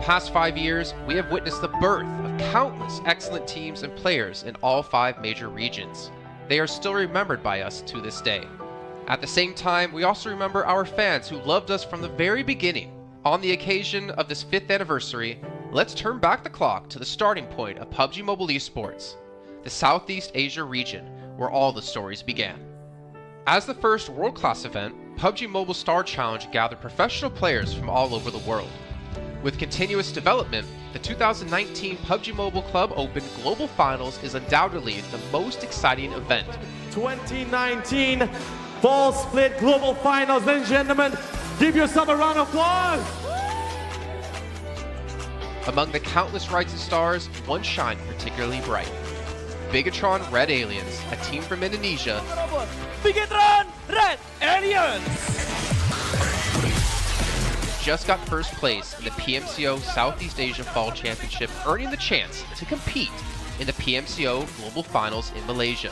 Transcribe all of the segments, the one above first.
past 5 years, we have witnessed the birth of countless excellent teams and players in all 5 major regions. They are still remembered by us to this day. At the same time, we also remember our fans who loved us from the very beginning. On the occasion of this 5th anniversary, let's turn back the clock to the starting point of PUBG Mobile Esports, the Southeast Asia region, where all the stories began. As the first world-class event, PUBG Mobile Star Challenge gathered professional players from all over the world. With continuous development, the 2019 PUBG Mobile Club Open Global Finals is undoubtedly the most exciting event. 2019 Fall Split Global Finals, ladies and gentlemen, give yourself a round of applause! Among the countless rising stars, one shined particularly bright. Bigatron Red Aliens, a team from Indonesia, Bigatron Red Aliens just got first place in the PMCO Southeast Asia Fall Championship, earning the chance to compete in the PMCO Global Finals in Malaysia.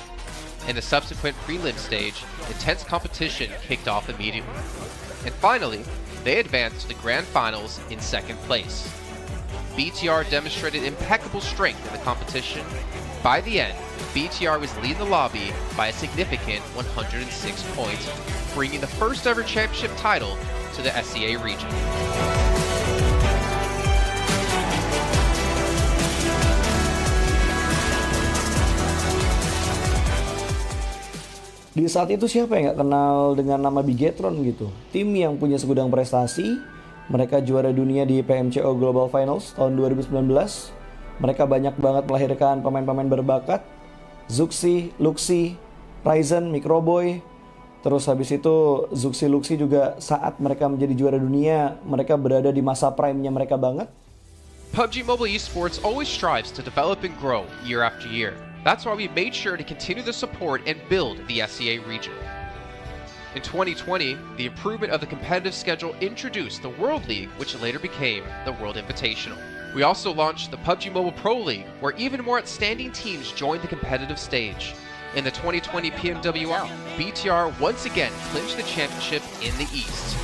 In the subsequent prelim stage, intense competition kicked off immediately. And finally, they advanced to the Grand Finals in second place. BTR demonstrated impeccable strength in the competition. By the end, BTR was leading the lobby by a significant 106 points, bringing the first ever championship title to the SEA region. Di saat itu siapa yang nggak kenal dengan nama Bigatron gitu? Tim yang punya segudang prestasi, mereka juara dunia di PMCO Global Finals tahun 2019. Mereka banyak banget melahirkan pemain-pemain berbakat, Zuxi, Luxi, Ryzen, Microboy. Terus habis itu Zuxi, Luxi juga saat mereka menjadi juara dunia, mereka berada di masa prime-nya mereka banget. PUBG Mobile Esports always strives to develop and grow year after year. That's why we made sure to continue the support and build the SEA region. In 2020, the improvement of the competitive schedule introduced the World League, which later became the World Invitational. We also launched the PUBG Mobile Pro League, where even more outstanding teams joined the competitive stage. In the 2020 PMWR, BTR once again clinched the championship in the East.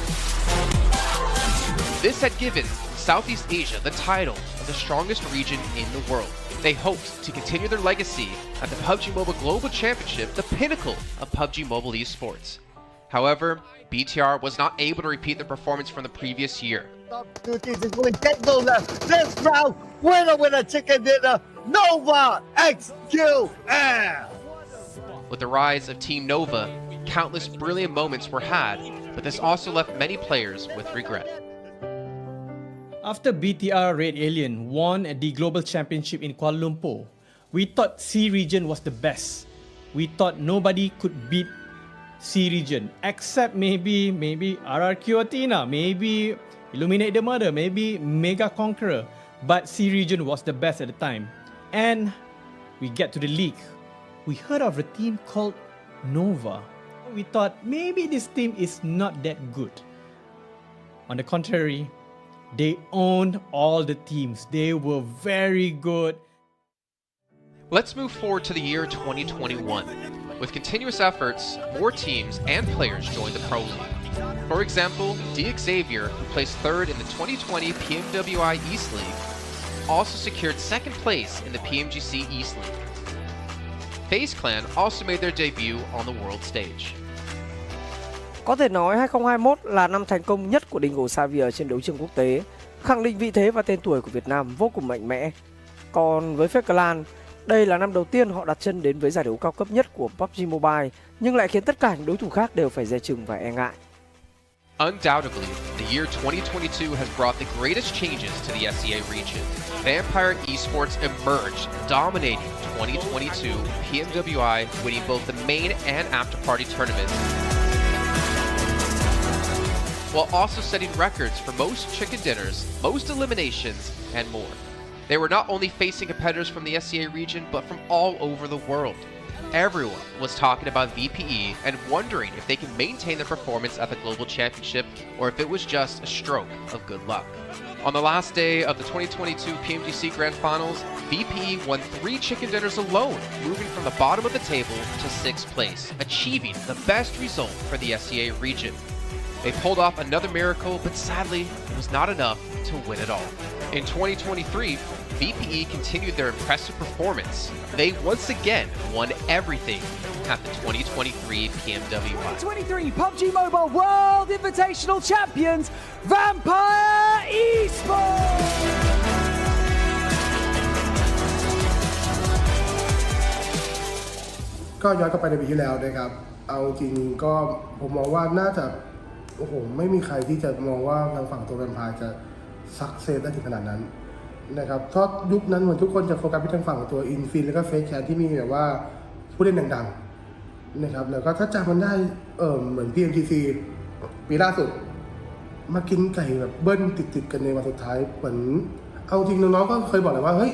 This had given Southeast Asia the title of the strongest region in the world. They hoped to continue their legacy at the PUBG Mobile Global Championship, the pinnacle of PUBG Mobile Esports. However, BTR was not able to repeat their performance from the previous year. Top two teams is going to get goal this round. Winner, chicken dinner, Nova XQL. With the rise of Team Nova, countless brilliant moments were had, but this also left many players with regret. After BTR Red Alien won at the Global Championship in Kuala Lumpur, we thought C region was the best. We thought nobody could beat C region except maybe RRQ Athena, maybe Illuminate the Murder, maybe Mega Conqueror, but C region was the best at the time. And we get to the league. We heard of a team called Nova. We thought maybe this team is not that good. On the contrary, they owned all the teams. They were very good. Let's move forward to the year 2021. With continuous efforts, more teams and players joined the Pro League. For example, Xavier, who placed third in the 2020 PMWI East League, also secured second place in the PMGC East League. FaZe Clan also made their debut on the world stage. Có thể nói 2021 là năm thành công nhất của Dingo Xavier trên đấu trường quốc tế, khẳng định vị thế và tên tuổi của Việt Nam vô cùng mạnh mẽ. Còn với FaZe Clan, đây là năm đầu tiên họ đặt chân đến với giải đấu cao cấp nhất của PUBG Mobile, nhưng lại khiến tất cả những đối thủ khác đều phải dè chừng và e ngại. Undoubtedly, the year 2022 has brought the greatest changes to the SEA region. Vampire Esports emerged, dominating 2022 PMWI, winning both the main and after-party tournaments, while also setting records for most chicken dinners, most eliminations, and more. They were not only facing competitors from the SEA region, but from all over the world. Everyone was talking about VPE and wondering if they can maintain their performance at the Global Championship or if it was just a stroke of good luck. On the last day of the 2022 PMGC Grand Finals, VPE won 3 chicken dinners alone, moving from the bottom of the table to 6th place, achieving the best result for the SEA region. They pulled off another miracle, but sadly, it was not enough to win it all. In 2023, VPE continued their impressive performance. They once again won everything at the 2023 PMWI. 2023 PUBG Mobile World Invitational Champions, Vampire Esports! ก็ย้อนกลับไปในปีที่แล้วนะครับเอาจริงก็ผมมองว่าน่าจะโอ้โหไม่มีใครที่จะมองว่าทางฝั่งตัวแวมไพร์จะซักเซสได้ถึงขนาดนั้นนะครับเพราะยุคนั้นเหมือนทุกคนจะโฟกัสไปทางฝั่งตัวอินฟินแล้วก็เฟซแคทที่มีแบบว่าผู้เล่นดังๆนะครับแล้วก็ถ้าจำมันได้เหมือน PMGC ปีล่าสุดมากินไก่แบบเบิ้ลติดๆกันในวันสุดท้ายเหมือน เอาจริงน้องๆก็เคยบอกเลยว่าเฮ้ย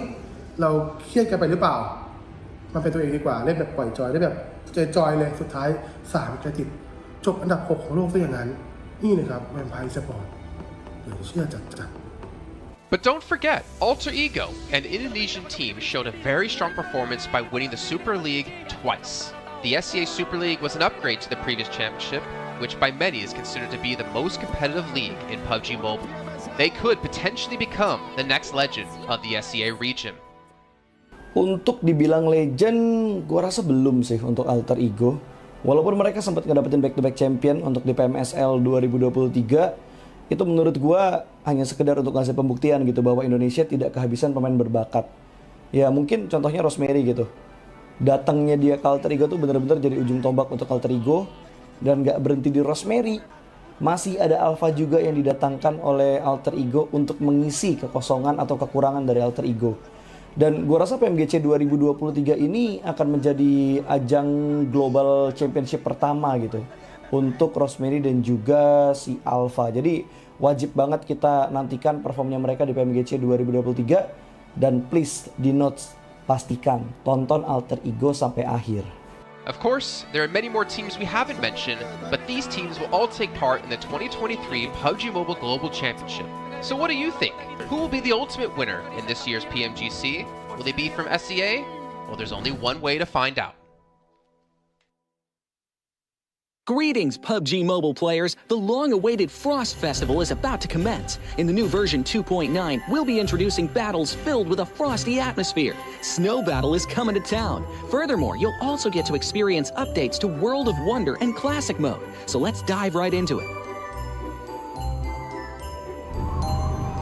เราเครียดกันไปหรือเปล่ามันเป็นตัวเองดีกว่าเล่นแบบปล่อยจอยเล่นแบบจอยๆเลยสุดท้าย3 คะแนนติดจบอันดับ 6 ของโลกซะอย่างนั้นนี่นะครับแวมไพร์สปอร์ตเหลือเชื่อจัด But don't forget, Alter Ego, an Indonesian team, showed a very strong performance by winning the Super League twice. The SCA Super League was an upgrade to the previous championship, which by many is considered to be the most competitive league in PUBG Mobile. They could potentially become the next legend of the SCA region. Untuk dibilang legend, gua rasa belum sih untuk Alter Ego. Walaupun mereka sempat ngedapetin back-to-back champion untuk di PMSL 2023, itu menurut gua hanya sekedar untuk ngasih pembuktian gitu bahwa Indonesia tidak kehabisan pemain berbakat. Ya mungkin contohnya Rosemary gitu. Datangnya dia ke Alter Ego tuh bener-bener jadi ujung tombak untuk Alter Ego. Dan gak berhenti di Rosemary. Masih ada Alpha juga yang didatangkan oleh Alter Ego untuk mengisi kekosongan atau kekurangan dari Alter Ego. Dan gua rasa PMGC 2023 ini akan menjadi ajang Global Championship pertama gitu untuk Rosemary dan juga si Alpha. Jadi wajib banget kita nantikan performnya mereka di PMGC 2023. Dan please di notes pastikan tonton Alter Ego sampai akhir. Of course, there are many more teams we haven't mentioned, but these teams will all take part in the 2023 PUBG Mobile Global Championship. So what do you think? Who will be the ultimate winner in this year's PMGC? Will they be from SCA? Well, there's only one way to find out. Greetings, PUBG Mobile players! The long-awaited Frost Festival is about to commence. In the new version 2.9, we'll be introducing battles filled with a frosty atmosphere. Snow Battle is coming to town. Furthermore, you'll also get to experience updates to World of Wonder and Classic Mode. So let's dive right into it.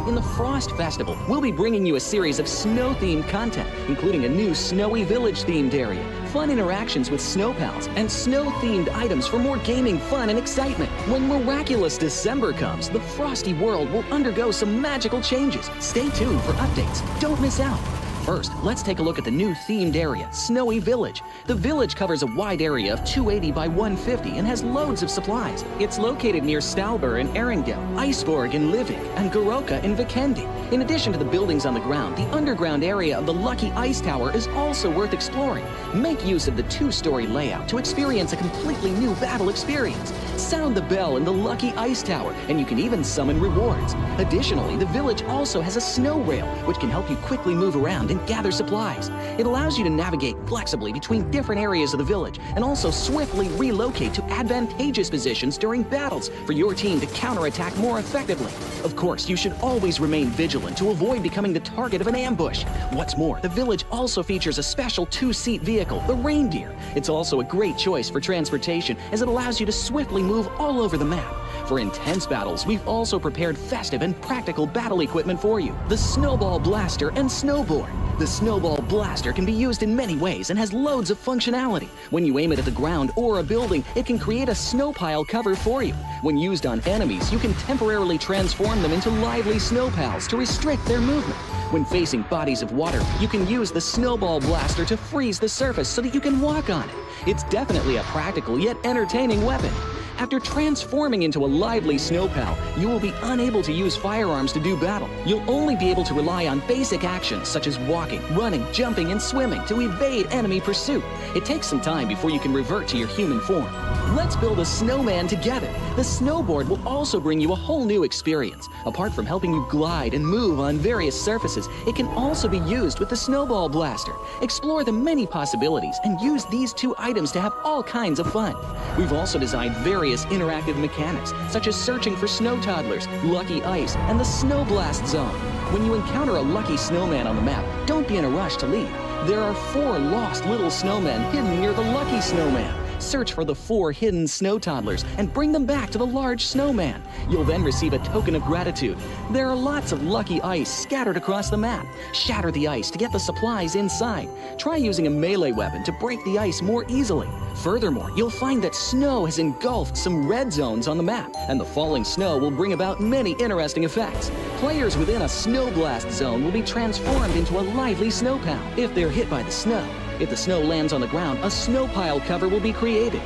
In the Frost Festival, we'll be bringing you a series of snow-themed content, including a new Snowy Village-themed area, fun interactions with snow pals, and snow-themed items for more gaming fun and excitement. When miraculous December comes, the frosty world will undergo some magical changes. Stay tuned for updates. Don't miss out. First, let's take a look at the new themed area, Snowy Village. The village covers a wide area of 280 by 150 and has loads of supplies. It's located near Stalber in Erringel, Iceborg in Livik, and Goroka in Vikendi. In addition to the buildings on the ground, the underground area of the Lucky Ice Tower is also worth exploring. Make use of the 2-story layout to experience a completely new battle experience. Sound the bell in the Lucky Ice Tower, and you can even summon rewards. Additionally, the village also has a snow rail, which can help you quickly move around and gather supplies. It allows you to navigate flexibly between different areas of the village and also swiftly relocate to advantageous positions during battles for your team to counterattack more effectively. Of course, you should always remain vigilant to avoid becoming the target of an ambush. What's more, the village also features a special 2-seat vehicle, the Reindeer. It's also a great choice for transportation as it allows you to swiftly move all over the map. For intense battles, we've also prepared festive and practical battle equipment for you, the Snowball Blaster and Snowboard. The Snowball Blaster can be used in many ways and has loads of functionality. When you aim it at the ground or a building, it can create a snow pile cover for you. When used on enemies, you can temporarily transform them into lively snow pals to restrict their movement. When facing bodies of water, you can use the Snowball Blaster to freeze the surface so that you can walk on it. It's definitely a practical yet entertaining weapon. After transforming into a lively snow pal, you will be unable to use firearms to do battle. You'll only be able to rely on basic actions such as walking, running, jumping, and swimming to evade enemy pursuit. It takes some time before you can revert to your human form. Let's build a snowman together. The snowboard will also bring you a whole new experience. Apart from helping you glide and move on various surfaces, it can also be used with the Snowball Blaster. Explore the many possibilities and use these 2 items to have all kinds of fun. We've also designed various interactive mechanics, such as searching for snow toddlers, lucky ice, and the snow blast zone. When you encounter a lucky snowman on the map, don't be in a rush to leave. There are 4 lost little snowmen hidden near the lucky snowman. Search for the 4 hidden snow toddlers and bring them back to the large snowman. You'll then receive a token of gratitude. There are lots of lucky ice scattered across the map. Shatter the ice to get the supplies inside. Try using a melee weapon to break the ice more easily. Furthermore, you'll find that snow has engulfed some red zones on the map, and the falling snow will bring about many interesting effects. Players within a snow blast zone will be transformed into a lively snow pal if they're hit by the snow. If the snow lands on the ground, a snow pile cover will be created.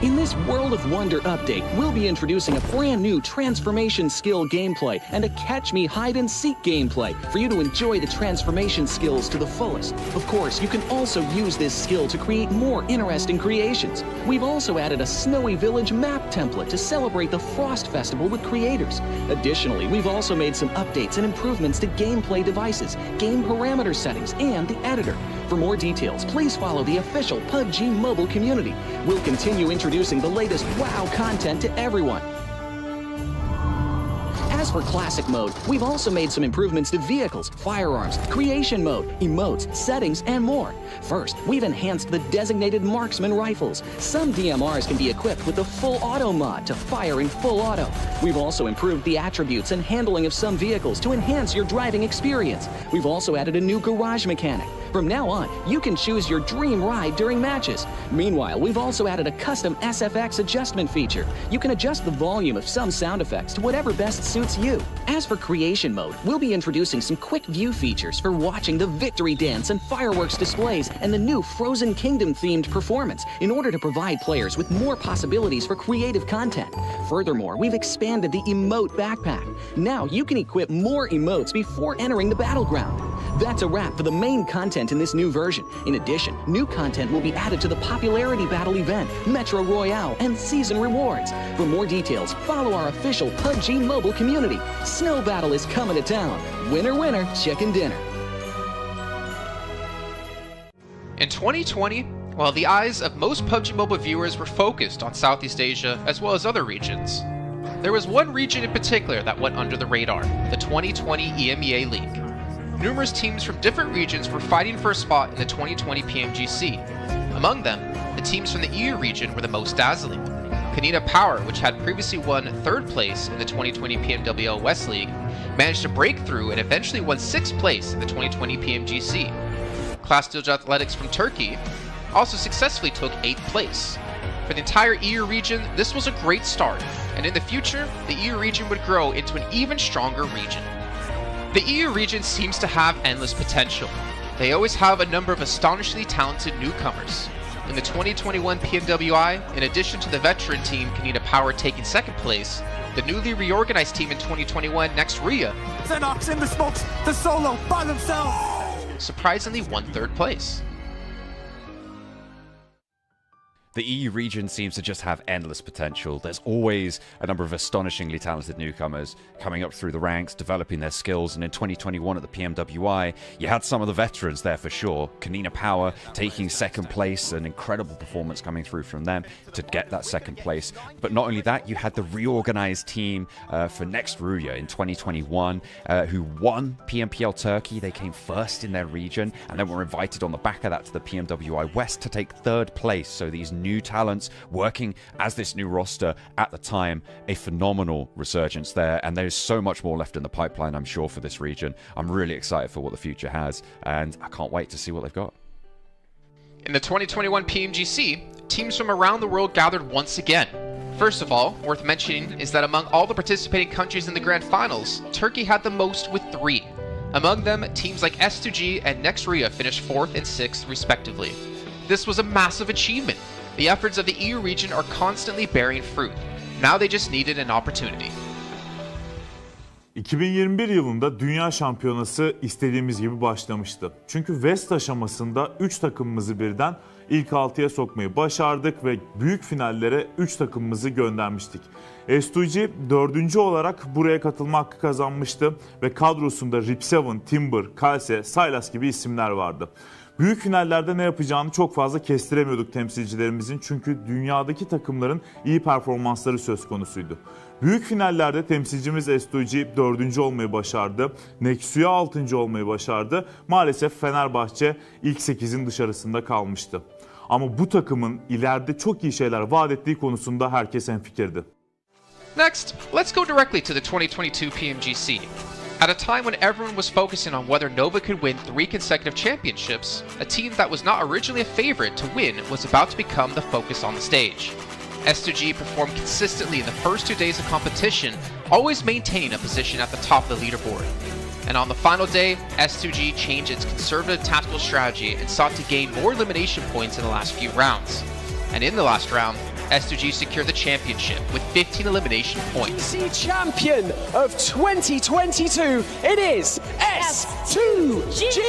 In this World of Wonder update, we'll be introducing a brand new transformation skill gameplay and a catch me hide and seek gameplay for you to enjoy the transformation skills to the fullest. Of course, you can also use this skill to create more interesting creations. We've also added a Snowy Village map template to celebrate the Frost Festival with creators. Additionally, we've also made some updates and improvements to gameplay devices, game parameter settings, and the editor. For more details, please follow the official PUBG mobile community. We'll continue introducing the latest WoW content to everyone. As for Classic Mode, we've also made some improvements to vehicles, firearms, creation mode, emotes, settings, and more. First, we've enhanced the designated marksman rifles. Some DMRs can be equipped with the full auto mod to fire in full auto. We've also improved the attributes and handling of some vehicles to enhance your driving experience. We've also added a new garage mechanic. From now on, you can choose your dream ride during matches. Meanwhile, we've also added a custom SFX adjustment feature. You can adjust the volume of some sound effects to whatever best suits you. As for creation mode, we'll be introducing some quick view features for watching the victory dance and fireworks displays and the new Frozen Kingdom themed performance in order to provide players with more possibilities for creative content. Furthermore, we've expanded the emote backpack. Now you can equip more emotes before entering the battleground. That's a wrap for the main content in this new version. In addition, new content will be added to the Popularity Battle event, Metro Royale, and Season Rewards. For more details, follow our official PUBG mobile community. Snow Battle is coming to town. Winner, winner, chicken dinner. In 2020, while the eyes of most PUBG Mobile viewers were focused on Southeast Asia as well as other regions, there was one region in particular that went under the radar, the 2020 EMEA League. Numerous teams from different regions were fighting for a spot in the 2020 PMGC. Among them, the teams from the EU region were the most dazzling. Canina Power, which had previously won 3rd place in the 2020 PMWL West League, managed to break through and eventually won 6th place in the 2020 PMGC. Class Dilge Athletics from Turkey also successfully took 8th place. For the entire EU region, this was a great start, and in the future, the EU region would grow into an even stronger region. The EU region seems to have endless potential. They always have a number of astonishingly talented newcomers. In the 2021 PMWI, in addition to the veteran team Canina Power taking 2nd place, the newly reorganized team in 2021, Nextria, Xenox in the smokes, the solo by themselves, surprisingly won 3rd place. The EU region seems to just have endless potential. There's always a number of astonishingly talented newcomers coming up through the ranks, developing their skills, and in 2021 at the PMWI, you had some of the veterans there for sure. Canina Power taking 2nd place, an incredible performance coming through from them to get that 2nd place. But not only that, you had the reorganized team for Nextria in 2021 who won PMPL Turkey. They came 1st in their region and then were invited on the back of that to the PMWI West to take 3rd place. So these new talents working as this new roster at the time, a phenomenal resurgence there, and there's so much more left in the pipeline, I'm sure, for this region. I'm really excited for what the future has, and I can't wait to see what they've got. In the 2021 PMGC, teams from around the world gathered once again. First of all, worth mentioning is that among all the participating countries in the Grand Finals, Turkey had the most with 3. Among them, teams like S2G and Nextria finished 4th and 6th respectively. This was a massive achievement. The efforts of the EU region are constantly bearing fruit. Now they just needed an opportunity. 2021 yılında Dünya Şampiyonası istediğimiz gibi başlamıştı. Çünkü West aşamasında 3 takımımızı birden ilk 6'ya sokmayı başardık ve büyük finallere 3 takımımızı göndermiştik. S2G 4. olarak buraya katılma hakkı kazanmıştı ve kadrosunda Rip7, Timber, Kalse, Sylas gibi isimler vardı. Büyük finallerde ne yapacağını çok fazla kestiremiyorduk temsilcilerimizin, çünkü dünyadaki takımların iyi performansları söz konusuydu. Büyük finallerde temsilcimiz S2G 4. olmayı başardı. Nexia 6. olmayı başardı. Maalesef Fenerbahçe ilk 8'in dışarısında kalmıştı. Ama bu takımın ileride çok iyi şeyler vaat ettiği konusunda herkes hemfikirdi. Next, let's go directly to the 2022 PMGC. At a time when everyone was focusing on whether Nova could win 3 consecutive championships, a team that was not originally a favorite to win was about to become the focus on the stage. S2G performed consistently in the first 2 days of competition, always maintaining a position at the top of the leaderboard. And on the final day, S2G changed its conservative tactical strategy and sought to gain more elimination points in the last few rounds. And in the last round, S2G secured the championship with 15 elimination points. Champion of 2022, it is S2G!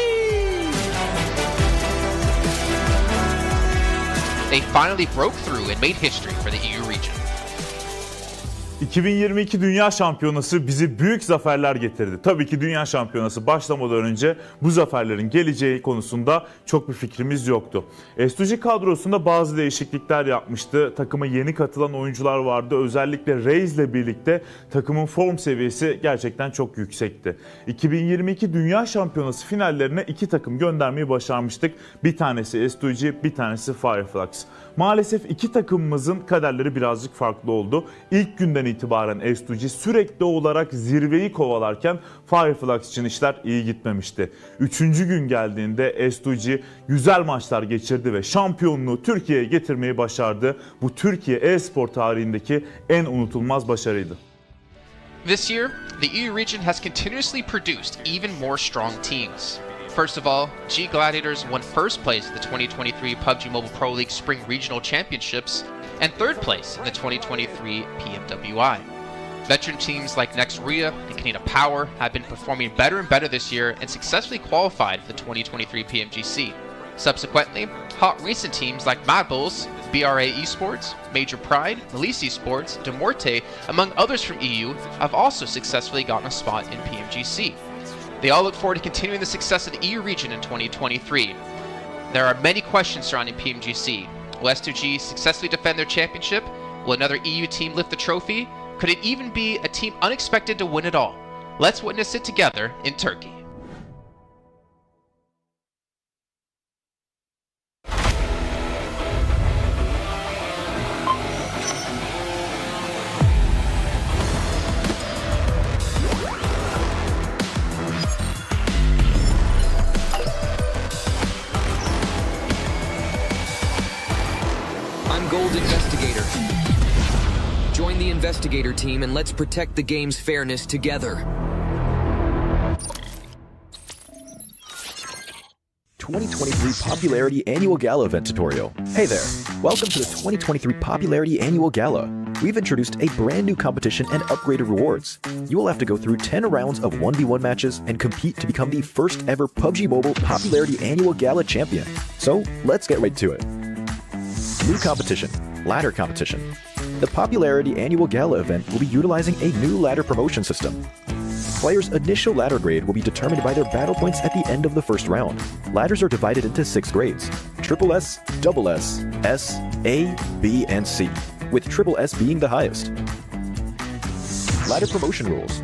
They finally broke through and made history for the EU region. 2022 Dünya Şampiyonası bizi büyük zaferler getirdi. Tabii ki Dünya Şampiyonası başlamadan önce bu zaferlerin geleceği konusunda çok bir fikrimiz yoktu. S2G kadrosunda bazı değişiklikler yapmıştı. Takıma yeni katılan oyuncular vardı. Özellikle Reis ile birlikte takımın form seviyesi gerçekten çok yüksekti. 2022 Dünya Şampiyonası finallerine 2 takım göndermeyi başarmıştık. Bir tanesi S2G, bir tanesi Fireflux. Maalesef 2 takımımızın kaderleri birazcık farklı oldu. İlk günden itibaren S2G sürekli olarak zirveyi kovalarken Fireflux için işler iyi gitmemişti. 3. gün geldiğinde S2G güzel maçlar geçirdi ve şampiyonluğu Türkiye'ye getirmeyi başardı. Bu Türkiye e-spor tarihindeki en unutulmaz başarıydı. This year, the EU region has continuously produced even more strong teams. First of all, G Gladiators won first place at the 2023 PUBG Mobile Pro League Spring Regional Championships and third place in the 2023 PMWI. Veteran teams like Next Ria and Canada Power have been performing better and better this year and successfully qualified for the 2023 PMGC. Subsequently, hot recent teams like Mad Bulls, BRA Esports, Major Pride, Elise Esports, Demorte, among others from EU, have also successfully gotten a spot in PMGC. They all look forward to continuing the success of the EU region in 2023. There are many questions surrounding PMGC. Will S2G successfully defend their championship? Will another EU team lift the trophy? Could it even be a team unexpected to win it all? Let's witness it together in Turkey. Gold Investigator. Join the Investigator team and let's protect the game's fairness together. 2023 Popularity Annual Gala event tutorial. Hey there, welcome to the 2023 Popularity Annual Gala. We've introduced a brand new competition and upgraded rewards. You will have to go through 10 rounds of 1v1 matches and compete to become the first ever PUBG Mobile Popularity Annual Gala champion. So let's get right to it. New competition, ladder competition. The Popularity Annual Gala event will be utilizing a new ladder promotion system. Players' initial ladder grade will be determined by their battle points at the end of the first round. Ladders are divided into 6 grades: Triple S, Double S, S, A, B, and C, with Triple S being the highest. Ladder promotion rules.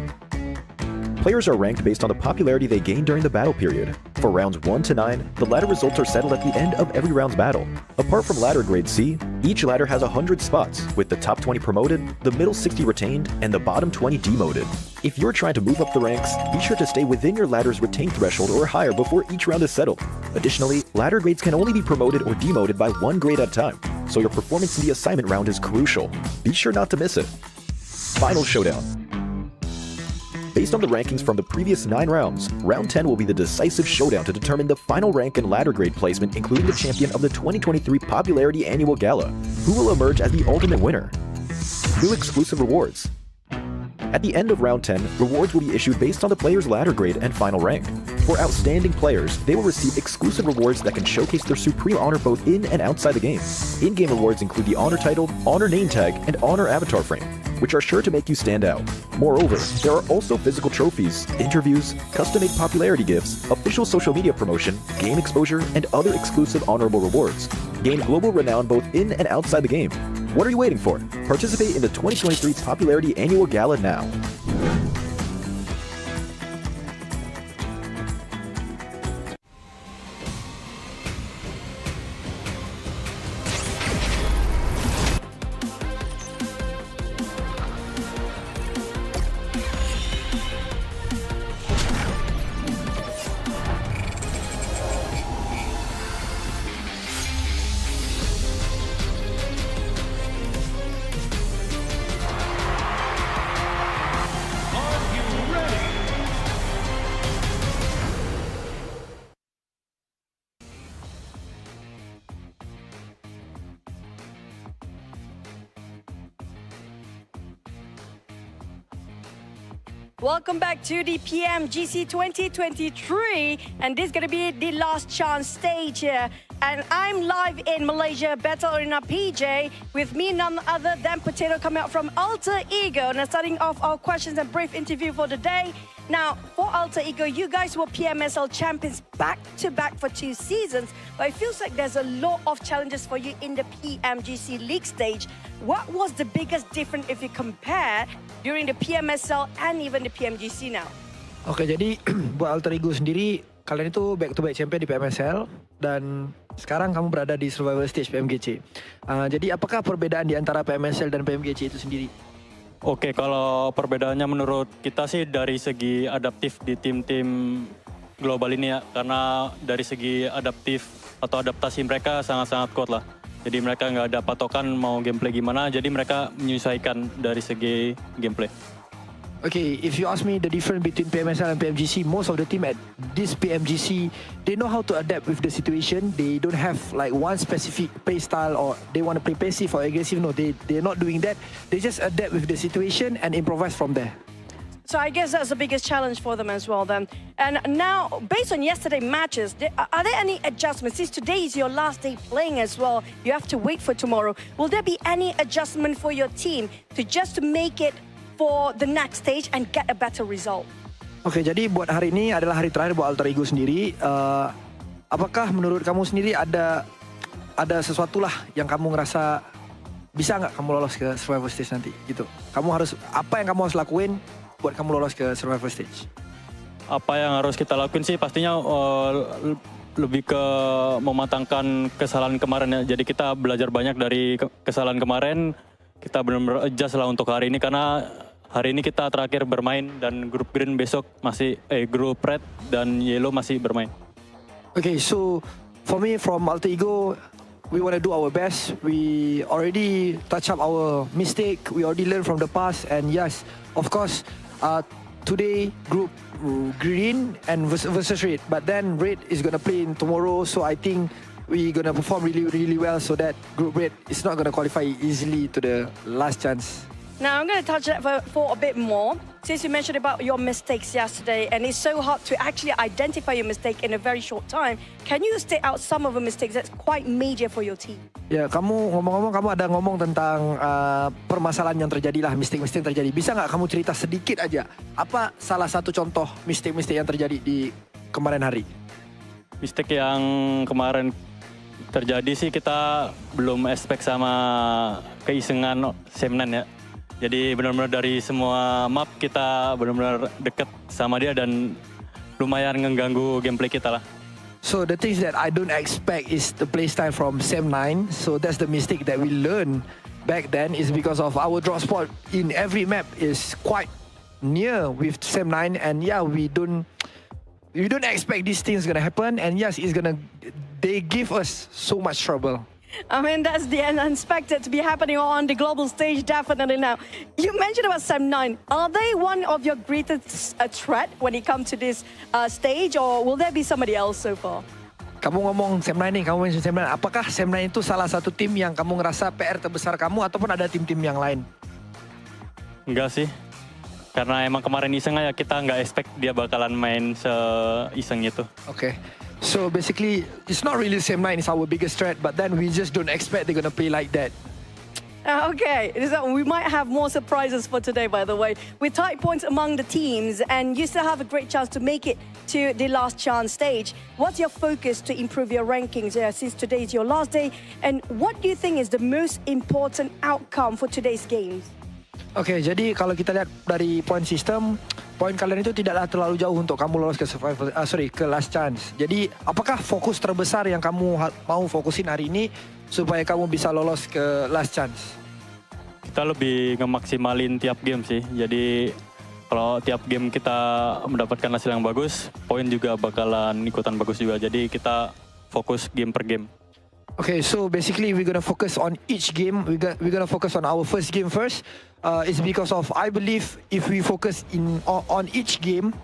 Players are ranked based on the popularity they gain during the battle period. For rounds 1 to 9, the ladder results are settled at the end of every round's battle. Apart from ladder grade C, each ladder has 100 spots, with the top 20 promoted, the middle 60 retained, and the bottom 20 demoted. If you're trying to move up the ranks, be sure to stay within your ladder's retained threshold or higher before each round is settled. Additionally, ladder grades can only be promoted or demoted by 1 grade at a time, so your performance in the assignment round is crucial. Be sure not to miss it. Final showdown. Based on the rankings from the previous 9 rounds, round 10 will be the decisive showdown to determine the final rank and ladder grade placement, including the champion of the 2023 Popularity Annual Gala, who will emerge as the ultimate winner. New exclusive rewards. At the end of round 10, rewards will be issued based on the player's ladder grade and final rank. For outstanding players, they will receive exclusive rewards that can showcase their supreme honor both in and outside the game. In-game rewards include the honor title, honor name tag, and honor avatar frame, which are sure to make you stand out. Moreover, there are also physical trophies, interviews, custom-made popularity gifts, official social media promotion, game exposure, and other exclusive honorable rewards. Gain global renown both in and outside the game. What are you waiting for? Participate in the 2023 Popularity Annual Gala now. Welcome back to the PMGC 2023, and this is going to be the last chance stage here. And I'm live in Malaysia, Battle Arena PJ, with me none other than Potato coming out from Alter Ego. Now, starting off our questions and brief interview for the day. Now, for Alter Ego, you guys were PMSL champions back-to-back for 2 seasons, but it feels like there's a lot of challenges for you in the PMGC League stage. What was the biggest difference if you compare during the PMSL and even the PMGC now? Oke, jadi buat Alter Ego sendiri, kalian itu back-to-back champion di PMSL dan sekarang kamu berada di survival stage PMGC. Jadi apakah perbedaan di antara PMSL dan PMGC itu sendiri? Oke, kalau perbedaannya menurut kita sih dari segi adaptif di tim-tim global ini ya. Karena dari segi adaptif atau adaptasi mereka sangat-sangat kuat lah. Jadi mereka nggak ada patokan mau gameplay gimana, jadi mereka menyesuaikan dari segi gameplay. Okay, if you ask me the difference between PMSL and PMGC, most of the team at this PMGC, they know how to adapt with the situation. They don't have like one specific play style or they want to play passive or aggressive. No, they're not doing that. They just adapt with the situation and improvise from there. So I guess that's the biggest challenge for them as well then. And now, based on yesterday's matches, are there any adjustments? Since today is your last day playing as well, you have to wait for tomorrow. Will there be any adjustment for your team to just make it for the next stage and get a better result? Oke, jadi buat hari ini adalah hari terakhir buat Alter Ego sendiri. Apakah menurut kamu sendiri ada sesuatu lah yang kamu ngerasa bisa nggak kamu lolos ke survival stage nanti gitu? Apa yang kamu harus lakuin buat kamu lolos ke survival stage? Apa yang harus kita lakuin sih pastinya lebih ke mematangkan kesalahan kemarin ya. Jadi kita belajar banyak dari kesalahan kemarin. Kita benar-benar adjust lah untuk hari ini karena hari ini kita terakhir bermain dan grup green besok masih grup red dan yellow masih bermain. Okay, so for me from Alter Ego, we want to do our best. We already touch up our mistake. We already learned from the past, and yes, of course, today group green and versus red, but then red is gonna play in tomorrow. So I think we're gonna perform really well so that group red is not gonna qualify easily to the last chance. Now I'm gonna touch that for a bit more. Since you mentioned about your mistakes yesterday, and it's so hard to actually identify your mistake in a very short time, can you state out some of the mistakes that's quite major for your team? Ya, kamu ada ngomong tentang permasalahan yang terjadi lah, mistake-mistake yang terjadi. Bisa nggak kamu cerita sedikit aja, apa salah satu contoh mistake-mistake yang terjadi di kemarin hari? Mistake yang kemarin terjadi sih kita belum expect sama keisengan Semnan ya. Jadi benar-benar dari semua map kita benar-benar deket sama dia dan lumayan mengganggu gameplay kita lah. So the things that I don't expect is the playstyle from Sem9. So that's the mistake that we learned back then is because of our drop spot in every map is quite near with Sem9, and yeah, we don't expect these things gonna happen, and yes, they give us so much trouble. I mean, that's the unexpected to be happening on the global stage, definitely now. You mentioned about Sem9. Are they one of your greatest threat when it comes to this stage, or will there be somebody else so far? Kamu ngomong Sem9 nih, kamu mention Sem9. Apakah Sem9 itu salah satu tim yang kamu ngerasa PR terbesar kamu, ataupun ada tim-tim yang lain? Enggak sih. Karena emang kemarin iseng aja, kita nggak expect dia bakalan main se-iseng itu. Okay. So basically, it's not really Sem9 is our biggest threat, but then we just don't expect they're gonna play like that. Okay, we might have more surprises for today, by the way. With tight points among the teams, and you still have a great chance to make it to the last chance stage. What's your focus to improve your rankings since today is your last day? And what do you think is the most important outcome for today's games? Oke, jadi kalau kita lihat dari poin sistem, poin kalian itu tidaklah terlalu jauh untuk kamu lolos ke ke last chance. Jadi, apakah fokus terbesar yang kamu mau fokusin hari ini supaya kamu bisa lolos ke last chance? Kita lebih ngemaksimalin tiap game sih. Jadi, kalau tiap game kita mendapatkan hasil yang bagus, poin juga bakalan ikutan bagus juga. Jadi, kita fokus game per game. Okay, so basically we're gonna focus on each game. We're gonna focus on our first game first. It's because of I believe if we focus on each game,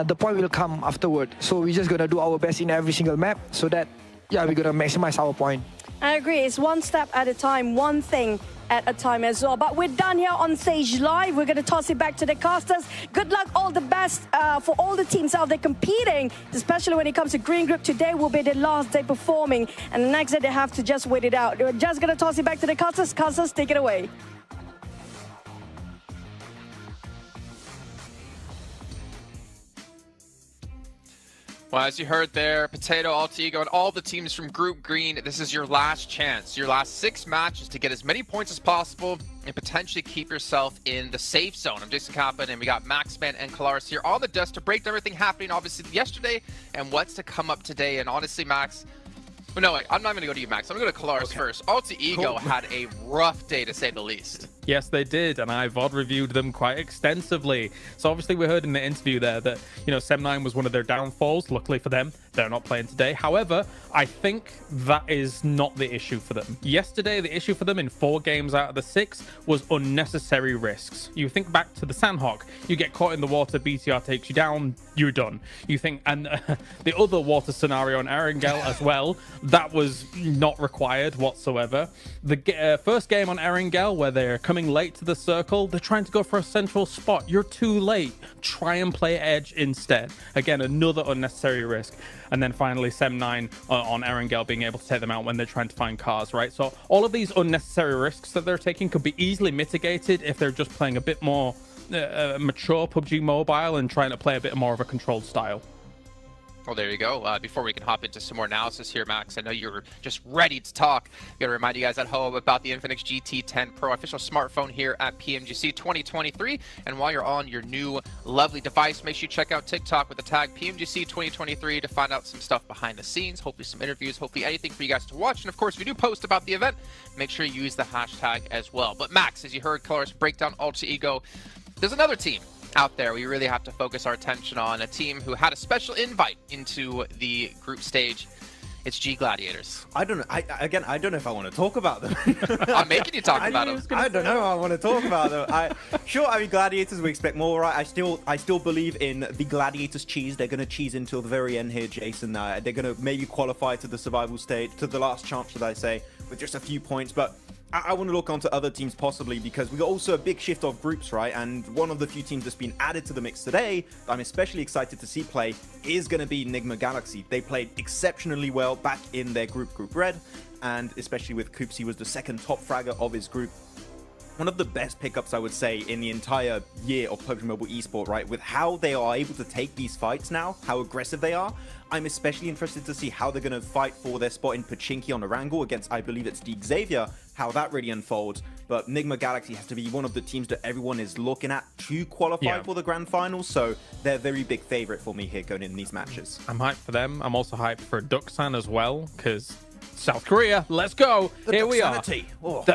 the point will come afterward. So we're just gonna do our best in every single map so that we're gonna maximize our point. I agree. It's one step at a time, one thing at a time as well. But we're done here on stage live. We're going to toss it back to the casters. Good luck, all the best for all the teams out there competing, especially when it comes to Green Group. Today will be the last day performing, and the next day they have to just wait it out. We're just going to toss it back to the casters. Casters, take it away. Well, as you heard there, Potato, Altigo, and all the teams from Group Green, this is your last chance, your last 6 matches to get as many points as possible and potentially keep yourself in the safe zone. I'm Jason Kaplan, and we got Maxman and Kalaris here on the desk to break down everything happening, obviously, yesterday and what's to come up today. And honestly, Max, well, no, I'm not going to go to you, Max. I'm going to go to Kalaris first. Altigo had a rough day, to say the least. Yes, they did, and I VOD reviewed them quite extensively. So obviously we heard in the interview there that, you know, Sem9 was one of their downfalls. Luckily for them, they're not playing today. However, I think that is not the issue for them. Yesterday, the issue for them in 4 games out of the 6 was unnecessary risks. You think back to the Sandhawk, you get caught in the water, BTR takes you down, you're done. You think, and the other water scenario on Erangel as well, that was not required whatsoever. The first game on Erangel, where they're coming late to the circle, they're trying to go for a central spot. You're too late. Try and play edge instead. Again, another unnecessary risk. And then finally, Sem9 on Erangel being able to take them out when they're trying to find cars, right? So all of these unnecessary risks that they're taking could be easily mitigated if they're just playing a bit more mature PUBG Mobile and trying to play a bit more of a controlled style. Well, there you go. Before we can hop into some more analysis here, Max, I know you're just ready to talk. Got to remind you guys at home about the Infinix GT10 Pro official smartphone here at PMGC 2023. And while you're on your new lovely device, make sure you check out TikTok with the tag PMGC 2023 to find out some stuff behind the scenes, hopefully some interviews, hopefully anything for you guys to watch. And of course, if you do post about the event, make sure you use the hashtag as well. But Max, as you heard Kalaris break down Altigo, there's another team out there we really have to focus our attention on, a team who had a special invite into the group stage. It's G Gladiators. I don't know. I don't know if I want to talk about them. I'm making you talk about them. I don't know. I want to talk about them. I mean, Gladiators, we expect more, right? I still believe in the Gladiators cheese. They're going to cheese until the very end here, Jason. They're going to maybe qualify to the survival stage, to the last chance, should I say, with just a few points. But I want to look onto other teams possibly, because we got also a big shift of groups, right? And one of the few teams that's been added to the mix today that I'm especially excited to see play is going to be Enigma Galaxy. They played exceptionally well back in their Group Red, and especially with Coops, he was the second top fragger of his group. One of the best pickups, I would say, in the entire year of PUBG Mobile Esport, right? With how they are able to take these fights now, how aggressive they are. I'm especially interested to see how they're going to fight for their spot in Pachinki on the Wrangle against, I believe it's Deek Xavier, how that really unfolds. But Enigma Galaxy has to be one of the teams that everyone is looking at to qualify for the grand finals, so they're a very big favorite for me here going in these matches. I'm hyped for them. I'm also hyped for Duxan as well, because South Korea, let's go. Here we are. Oh.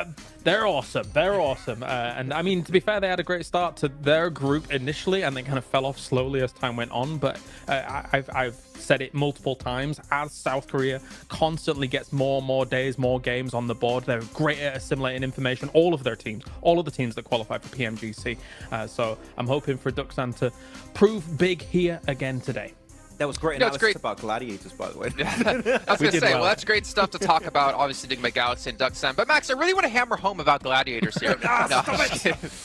They're awesome. They're awesome. And I mean, to be fair, they had a great start to their group initially, and they kind of fell off slowly as time went on. But I've said it multiple times, as South Korea constantly gets more and more days, more games on the board, they're great at assimilating information. All of their teams, all of the teams that qualify for PMGC. So I'm hoping for Duxan to prove big here again today. That was great analysis about Gladiators, by the way. I was going to say, well, that's great stuff to talk about, obviously, Enigma Galaxy and Duxan. But, Max, I really want to hammer home about Gladiators here.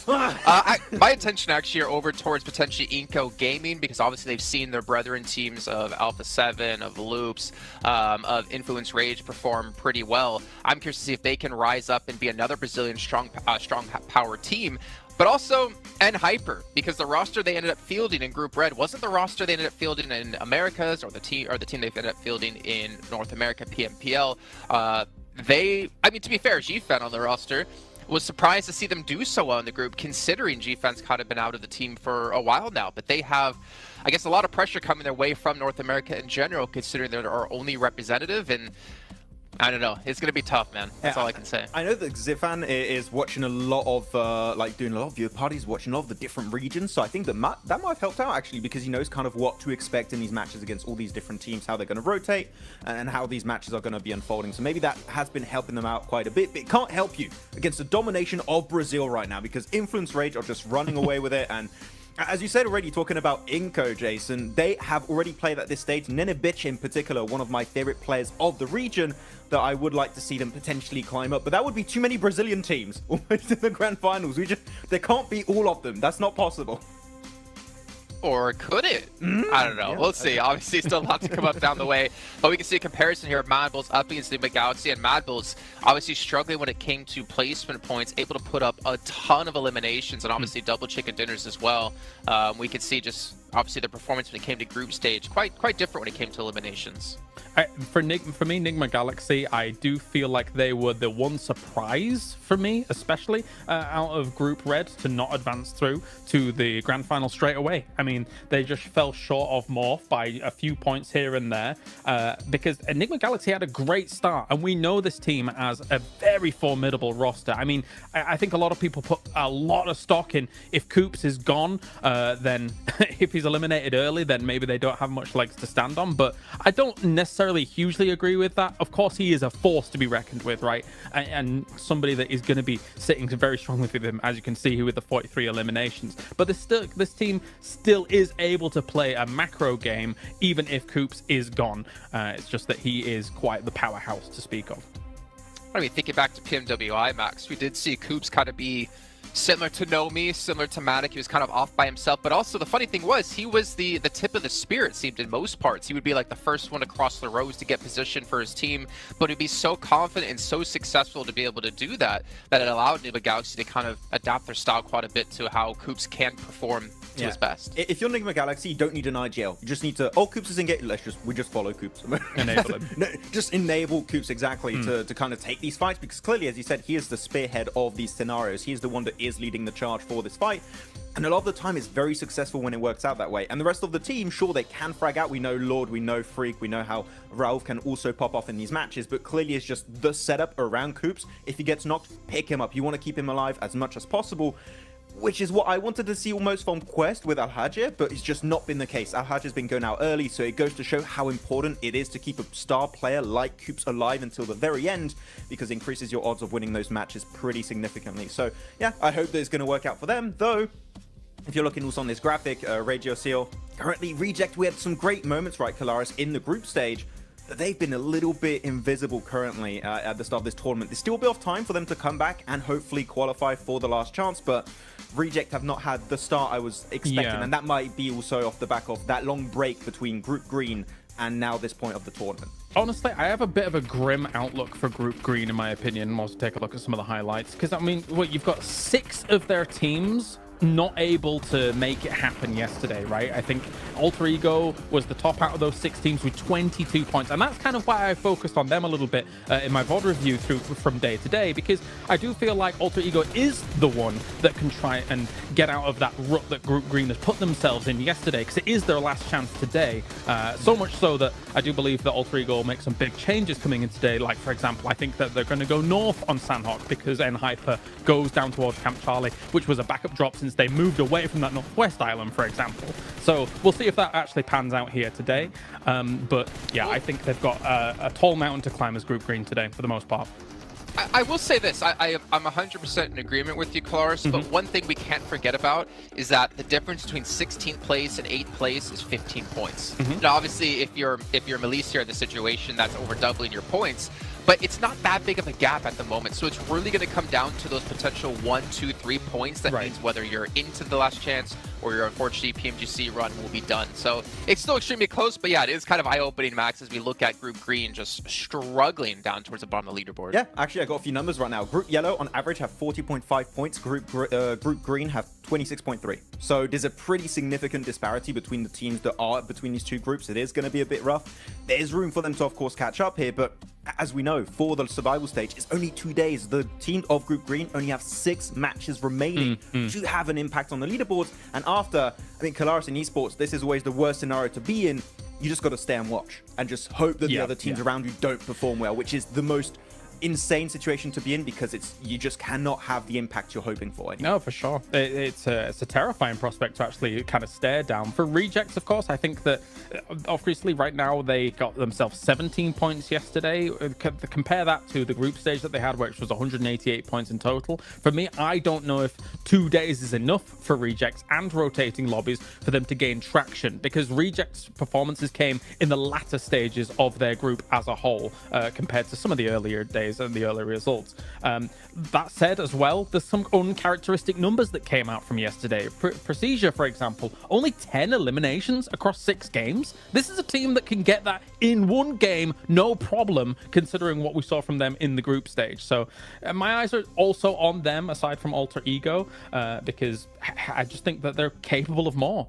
My attention actually are over towards potentially Inco Gaming, because obviously they've seen their brethren teams of Alpha 7, of Loops, of Influence Rage perform pretty well. I'm curious to see if they can rise up and be another Brazilian strong power team. But also, and Hyper, because the roster they ended up fielding in Group Red wasn't the roster they ended up fielding in Americas, or the team they ended up fielding in North America PMPL. I mean, to be fair, GFan on the roster was surprised to see them do so well in the group, considering GFan's kind of been out of the team for a while now. But they have, I guess, a lot of pressure coming their way from North America in general, considering they're our only representative. And I don't know. It's going to be tough, man. That's all I can say. I know that Zifan is watching a lot of, doing a lot of viewer parties, watching all of the different regions. So I think that might have helped out, actually, because he knows kind of what to expect in these matches against all these different teams, how they're going to rotate, and how these matches are going to be unfolding. So maybe that has been helping them out quite a bit. But it can't help you against the domination of Brazil right now, because Influence Rage are just running away with it. And As you said already, talking about Inco, Jason, they have already played at this stage. Nenebich in particular, one of my favorite players of the region, that I would like to see them potentially climb up. But that would be too many Brazilian teams almost in the grand finals. There can't be all of them. That's not possible. Or could it? I don't know. We'll see. Obviously, still a lot to come up down the way. But we can see a comparison here of Mad Bulls up against Enigma Galaxy. And Mad Bulls obviously struggling when it came to placement points, able to put up a ton of eliminations and obviously double chicken dinners as well. We could see just obviously the performance when it came to group stage quite different when it came to eliminations. For me, Enigma Galaxy, I do feel like they were the one surprise for me, especially out of Group Red, to not advance through to the grand final straight away. I mean, they just fell short of Morph by a few points here and there because Enigma Galaxy had a great start, and we know this team as a very formidable roster. I mean, I think a lot of people put a lot of stock in if Coops is gone, then if he's eliminated early, then maybe they don't have much legs to stand on, but I don't necessarily hugely agree with that. Of course, he is a force to be reckoned with, right? And somebody that is going to be sitting very strongly with him, as you can see with the 43 eliminations. But this team still is able to play a macro game, even if Coops is gone. It's just that he is quite the powerhouse to speak of. I mean, thinking back to PMWI, Max, we did see Coops kind of be similar to Nomi, similar to Matic. He was kind of off by himself, but also the funny thing was he was the tip of the spear, it seemed, in most parts. He would be like the first one to cross the rows to get position for his team, but he'd be so confident and so successful to be able to do that it allowed Enigma Galaxy to kind of adapt their style quite a bit to how Coops can perform to his best. If you're Enigma Galaxy, you don't need an IGL. You just need to, Coops is engaged, we just follow Coops. Enable him. No, just enable Coops exactly to kind of take these fights, because clearly, as you said, he is the spearhead of these scenarios. He is the one that is leading the charge for this fight, and a lot of the time it's very successful when it works out that way. And the rest of the team, sure, they can frag out. We know Lord, we know Freak, we know how Rauf can also pop off in these matches, but clearly it's just the setup around Coops. If he gets knocked, pick him up. You want to keep him alive as much as possible, which is what I wanted to see almost from Quest with Al-Hajj, but it's just not been the case. Al-Hajj has been going out early, so it goes to show how important it is to keep a star player like Coops alive until the very end, because it increases your odds of winning those matches pretty significantly. So yeah, I hope that it's going to work out for them, though. If you're looking also on this graphic, Radio Seal, currently Reject, we had some great moments, right, Kalaris, in the group stage, but they've been a little bit invisible currently at the start of this tournament. There's still a bit of time for them to come back and hopefully qualify for the last chance, but Reject have not had the start I was expecting, and that might be also off the back of that long break between Group Green and now this point of the tournament. Honestly, I have a bit of a grim outlook for Group Green, in my opinion. We'll take a look at some of the highlights, because, I mean, you've got 6 of their teams not able to make it happen yesterday, right? I think Alter Ego was the top out of those 6 teams with 22 points, and that's kind of why I focused on them a little bit in my VOD review from day to day, because I do feel like Alter Ego is the one that can try and get out of that rut that Group Green has put themselves in yesterday, because it is their last chance today. So much so that I do believe that Alter Ego will make some big changes coming in today. Like, for example, I think that they're going to go north on Sandhawk because N-Hyper goes down towards Camp Charlie, which was a backup drop since they moved away from that northwest island, for example. So we'll see if that actually pans out here today. But yeah, I think they've got a tall mountain to climb as Group Green today, for the most part. I will say this, I'm 100% in agreement with you, Kalaris, but one thing we can't forget about is that the difference between 16th place and 8th place is 15 points. Now, obviously, if you're Melise here in the situation, that's over doubling your points, but it's not that big of a gap at the moment, so it's really going to come down to those potential 1, 2, 3 points. That means whether you're into the last chance or your unfortunate PMGC run will be done. So it's still extremely close, but yeah, it is kind of eye-opening, Max, as we look at Group Green just struggling down towards the bottom of the leaderboard. Yeah, actually, I got a few numbers right now. Group Yellow, on average, have 40.5 points. Group Green have 26.3. So there's a pretty significant disparity between the teams that are between these two groups. It is going to be a bit rough. There's room for them to, of course, catch up here, but as we know, for the survival stage, it's only 2 days. The team of Group Green only have 6 matches remaining to have an impact on the leaderboards. And after, I mean, Kalaris in esports, this is always the worst scenario to be in. You just got to stay and watch and just hope that the other teams around you don't perform well, which is the most insane situation to be in because you just cannot have the impact you're hoping for anymore. No, for sure. It's a terrifying prospect to actually kind of stare down. For Rejects, of course, I think that obviously right now they got themselves 17 points yesterday. Compare that to the group stage that they had, which was 188 points in total. For me, I don't know if 2 days is enough for Rejects and rotating lobbies for them to gain traction, because Rejects' performances came in the latter stages of their group as a whole compared to some of the earlier days and the earlier results. That said, as well, there's some uncharacteristic numbers that came out from yesterday. Procedure, for example, only 10 eliminations across 6 games. This is a team that can get that in one game, no problem, considering what we saw from them in the group stage. So my eyes are also on them, aside from Alter Ego, because I just think that they're capable of more.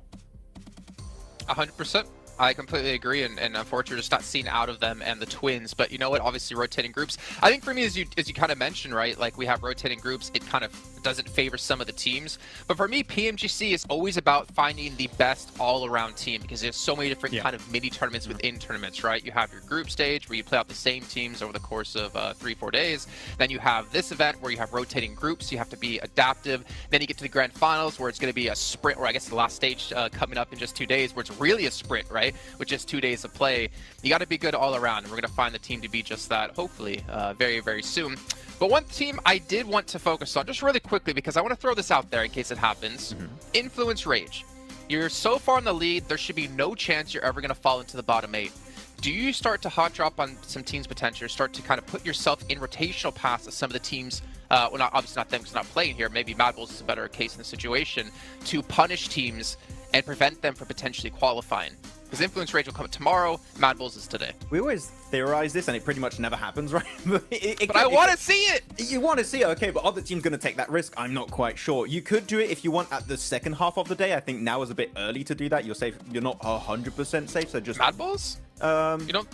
100%. I completely agree, and unfortunately, we're just not seeing out of them and the Twins. But you know what? Obviously, rotating groups. I think for me, as you kind of mentioned, right? Like we have rotating groups. It kind of doesn't favor some of the teams. But for me, PMGC is always about finding the best all-around team, because there's so many different kind of mini tournaments within tournaments, right? You have your group stage where you play out the same teams over the course of 3-4 days. Then you have this event where you have rotating groups. You have to be adaptive. Then you get to the grand finals where it's going to be a sprint, or I guess the last stage coming up in just 2 days, where it's really a sprint, right? With just 2 days of play. You got to be good all around, and we're going to find the team to be just that, hopefully, very, very soon. But one team I did want to focus on, just really quickly, because I want to throw this out there in case it happens. Influence Rage. You're so far in the lead, there should be no chance you're ever going to fall into the bottom 8. Do you start to hot drop on some teams' potential, start to kind of put yourself in rotational paths of some of the teams, well, not obviously not them because they're not playing here, maybe Mad Bulls is a better case in the situation, to punish teams and prevent them from potentially qualifying? Because Influence Rage will come tomorrow, Mad Bulls is today. We always theorize this, and it pretty much never happens, right? But I want to see it! You want to see it, okay, but other teams going to take that risk? I'm not quite sure. You could do it if you want at the second half of the day. I think now is a bit early to do that. You're safe. You're not 100% safe, so just... Mad Bulls? You don't...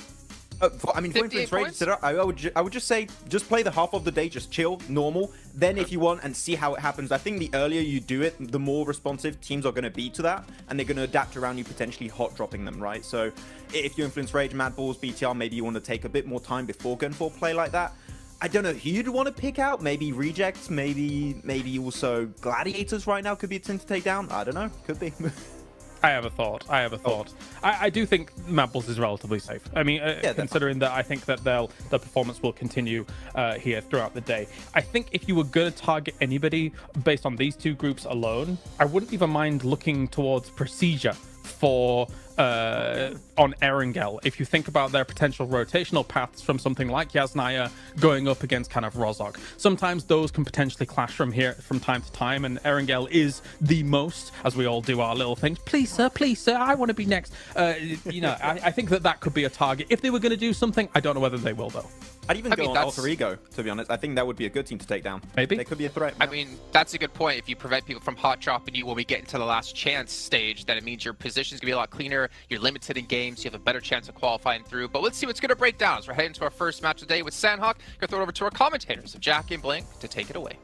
I mean, for Influence Rage, I would just say, just play the half of the day, just chill, normal. Then if you want, and see how it happens. I think the earlier you do it, the more responsive teams are going to be to that, and they're going to adapt around you, potentially hot dropping them, right? So if you Influence Rage, Mad Bulls, BTR, maybe you want to take a bit more time before going for a play like that. I don't know who you'd want to pick out. Maybe Rejects, maybe also Gladiators right now could be a team to take down. I don't know, could be. I have a thought. I do think Mad Bulls is relatively safe. I mean, considering that I think that the performance will continue here throughout the day. I think if you were going to target anybody based on these two groups alone, I wouldn't even mind looking towards Procedure for on Erangel. If you think about their potential rotational paths from something like Yasnaya going up against kind of Rozhok, sometimes those can potentially clash from time to time, and Erangel is the most, as we all do our little things. Please sir, I want to be next. You know, I think that could be a target. If they were going to do something, I don't know whether they will though. I'd even go on Alter Ego, to be honest. I think that would be a good team to take down. Maybe. They could be a threat. I mean, that's a good point. If you prevent people from hot dropping you when we get into the last chance stage, then it means your position's going to be a lot cleaner. You're limited in games. You have a better chance of qualifying through. But let's see what's going to break down as we're heading to our first match of the day with Sandhawk. Going to throw it over to our commentators, Jack and Blink, to take it away.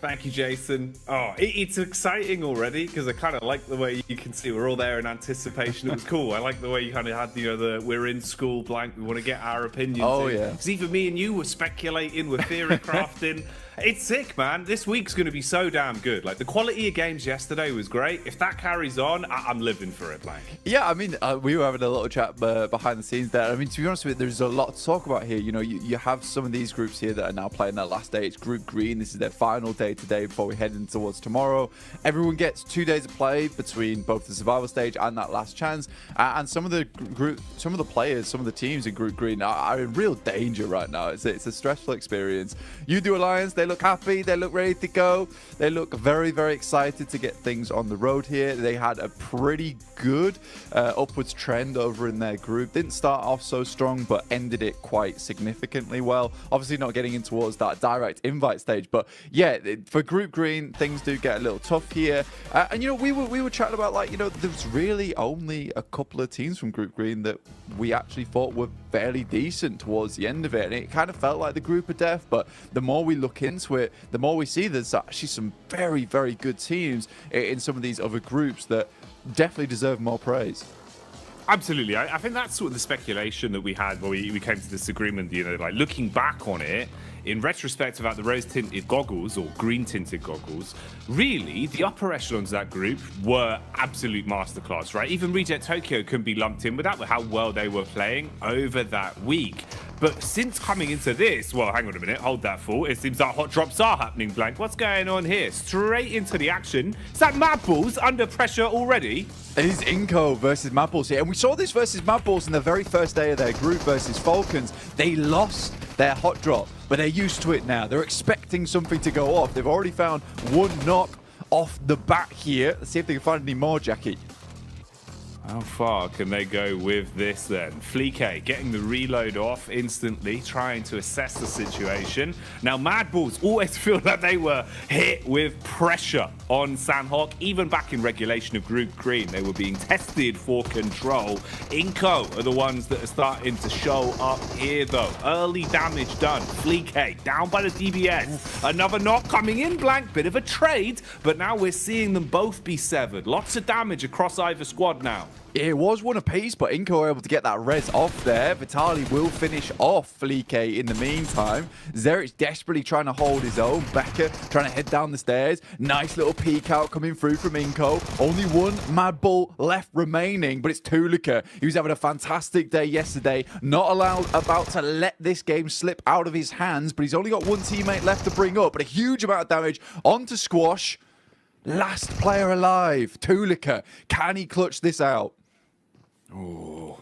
Thank you, Jason. Oh, it's exciting already because I kind of like the way you can see we're all there in anticipation. It was cool. I like the way you kind of had, you know, the we're in school blank. We want to get our opinions. Oh, in. yeah. Because even me and you were speculating, we're theory crafting. It's sick, man. This week's going to be so damn good. Like, the quality of games yesterday was great. If that carries on, I'm living for it, Blank. Yeah, I mean, we were having a little chat behind the scenes there. I mean, to be honest with you, there's a lot to talk about here. You know, you have some of these groups here that are now playing their last day. It's Group Green. This is their final day today before we head in towards tomorrow. Everyone gets 2 days of play between both the survival stage and that last chance. And some of the players, some of the teams in Group Green are in real danger right now. It's a stressful experience. You Alliance, they look happy, they look ready to go, they look very, very excited to get things on the road here. They had a pretty good upwards trend over in their group. Didn't start off so strong, but ended it quite significantly well. Obviously not getting in towards that direct invite stage, but yeah, for Group Green, things do get a little tough here. And you know, we were chatting about, like, you know, there's really only a couple of teams from Group Green that we actually thought were fairly decent towards the end of it, and it kind of felt like the group of death. But the more we look into it, the more we see there's actually some very, very good teams in some of these other groups that definitely deserve more praise. Absolutely. I think that's sort of the speculation that we had when we came to this agreement, you know, like looking back on it, in retrospect about the rose-tinted goggles or green-tinted goggles, really, the upper echelons of that group were absolute masterclass, right? Even Reject Tokyo can be lumped in with that, with how well they were playing over that week. But since coming into this, well, hang on a minute, hold that thought. It seems that hot drops are happening, Blank. What's going on here? Straight into the action. Is that Mad Balls under pressure already? It is Inco versus Mad Balls here. And we saw this versus Mad Balls in the very first day of their group versus Falcons. They lost their hot drop, but they're used to it now. They're expecting something to go off. They've already found one knock off the bat here. Let's see if they can find any more, Jackie. How far can they go with this then? Fleek getting the reload off instantly, trying to assess the situation. Now, Mad Balls always feel like they were hit with pressure on Sanhok. Even back in regulation of Group Green, they were being tested for control. Inco are the ones that are starting to show up here, though. Early damage done. Fleek down by the DBS. Another knock coming in, Blank. Bit of a trade, but now we're seeing them both be severed. Lots of damage across either squad now. It was one apiece, but Inco were able to get that res off there. Vitali will finish off Fleek in the meantime. Zerich desperately trying to hold his own. Becker trying to head down the stairs. Nice little peek out coming through from Inco. Only one Mad Bull left remaining, but it's Tulika. He was having a fantastic day yesterday. Not about to let this game slip out of his hands, but he's only got one teammate left to bring up. But a huge amount of damage onto Squash. Last player alive, Tulika. Can he clutch this out? Oh,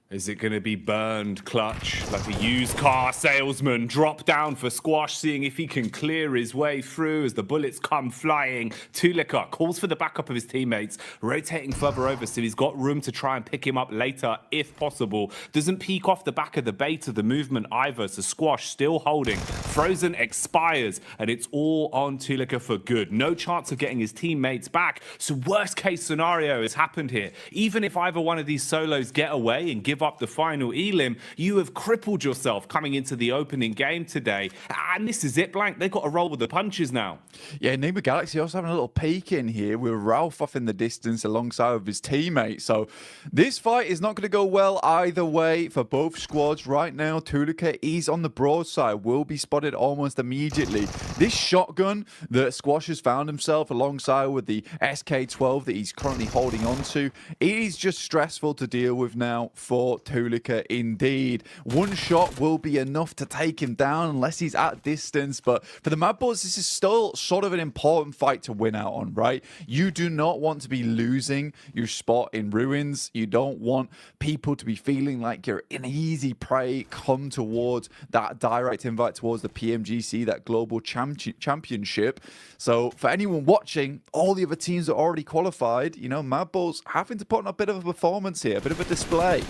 is it going to be burned clutch like a used car salesman? Drop down for Squash, seeing if he can clear his way through as the bullets come flying. Tulika calls for the backup of his teammates, rotating further over so he's got room to try and pick him up later if possible. Doesn't peek off the back of the bait of the movement either, so Squash still holding. Frozen expires, and it's all on Tulika for good. No chance of getting his teammates back, so worst case scenario has happened here. Even if either one of these solos get away and give up the final elim, you have crippled yourself coming into the opening game today. And this is it, Blank. They've got to roll with the punches now. Yeah, Neighbor Galaxy also having a little peek in here with Ralph off in the distance alongside with his teammate. So this fight is not going to go well either way for both squads right now. Tulika is on the broadside, will be spotted almost immediately. This shotgun that Squash has found himself alongside with the SK-12 that he's currently holding on to, it is just stressful to deal with now for Tulika indeed. One shot will be enough to take him down unless he's at distance, but for the Mad Balls, this is still sort of an important fight to win out on, right? You do not want to be losing your spot in Ruins. You don't want people to be feeling like you're an easy prey come towards that direct invite towards the PMGC, that global championship. So for anyone watching, all the other teams are already qualified. You know, Mad Balls having to put on a bit of a performance here, a bit of a display.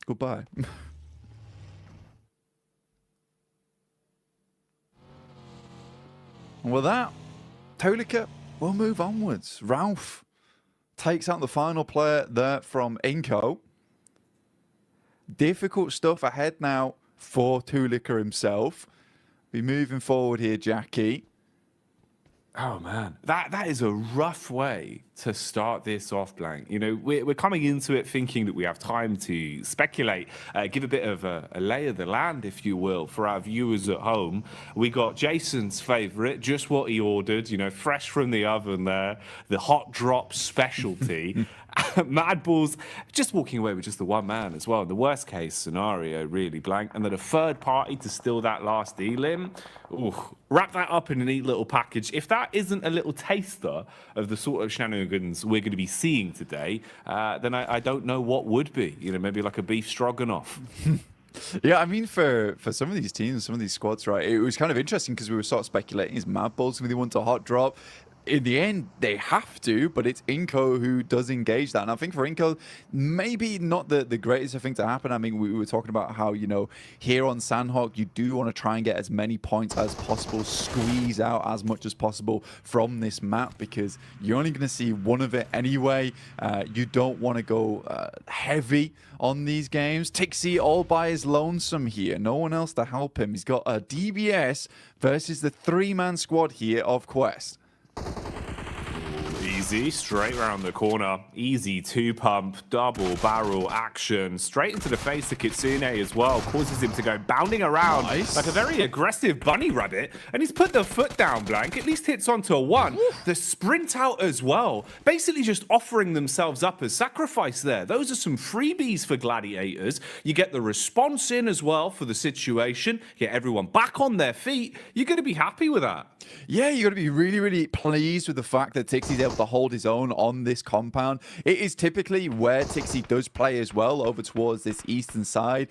Goodbye. And with that, Tulika will move onwards. Ralph takes out the final player there from Inco. Difficult stuff ahead now for Tulika himself. Be moving forward here, Jackie. Oh man, that is a rough way to start this off, Blank. You know, we're coming into it thinking that we have time to speculate, give a bit of a lay of the land, if you will, for our viewers at home. We got Jason's favourite, just what he ordered, you know, fresh from the oven there, the hot drop specialty. Mad Balls just walking away with just the one man as well. The worst case scenario, really, Blank. And then a third party to steal that last elim. Ooh, wrap that up in a neat little package. If that isn't a little taster of the sort of shenanigans we're going to be seeing today, then I don't know what would be. You know, maybe like a beef stroganoff. Yeah, I mean, for some of these teams, some of these squads, right, it was kind of interesting because we were sort of speculating, is Mad Balls going to want to hot drop? In the end, they have to, but it's Inco who does engage that. And I think for Inco, maybe not the greatest thing to happen. I mean, we were talking about how, you know, here on Sanhok, you do want to try and get as many points as possible, squeeze out as much as possible from this map, because you're only going to see one of it anyway. You don't want to go heavy on these games. Tixie all by his lonesome here. No one else to help him. He's got a DBS versus the three-man squad here of Quest. easy. Straight around the corner. Easy two-pump, double barrel action. Straight into the face of Kitsune as well. Causes him to go bounding around like a very aggressive bunny rabbit. And he's put the foot down, Blank. At least hits onto a one. The sprint out as well. Basically just offering themselves up as sacrifice there. Those are some freebies for Gladiators. You get the response in as well for the situation. Get everyone back on their feet. You're going to be happy with that. Yeah, you're going to be really, really pleased with the fact that Tixie's able to hold his own on this compound. It is typically where Tixie does play as well, over towards this eastern side,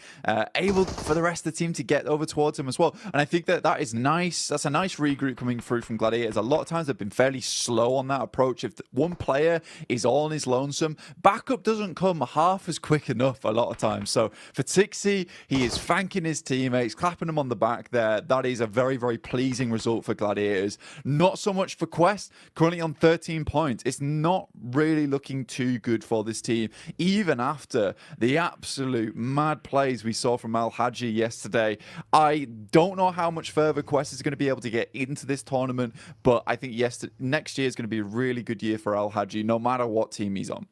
able for the rest of the team to get over towards him as well. And I think that that is nice. That's a nice regroup coming through from Gladiators. A lot of times they've been fairly slow on that approach. If one player is all on his lonesome, backup doesn't come half as quick enough a lot of times. So for Tixie, he is thanking his teammates, clapping them on the back there. That is a very, very pleasing result for Gladiators. Not so much for Quest, currently on 13 points. It's not really looking too good for this team, even after the absolute mad plays we saw from Al Haji yesterday. I don't know how much further Quest is going to be able to get into this tournament, but I think next year is going to be a really good year for Al Haji, no matter what team he's on.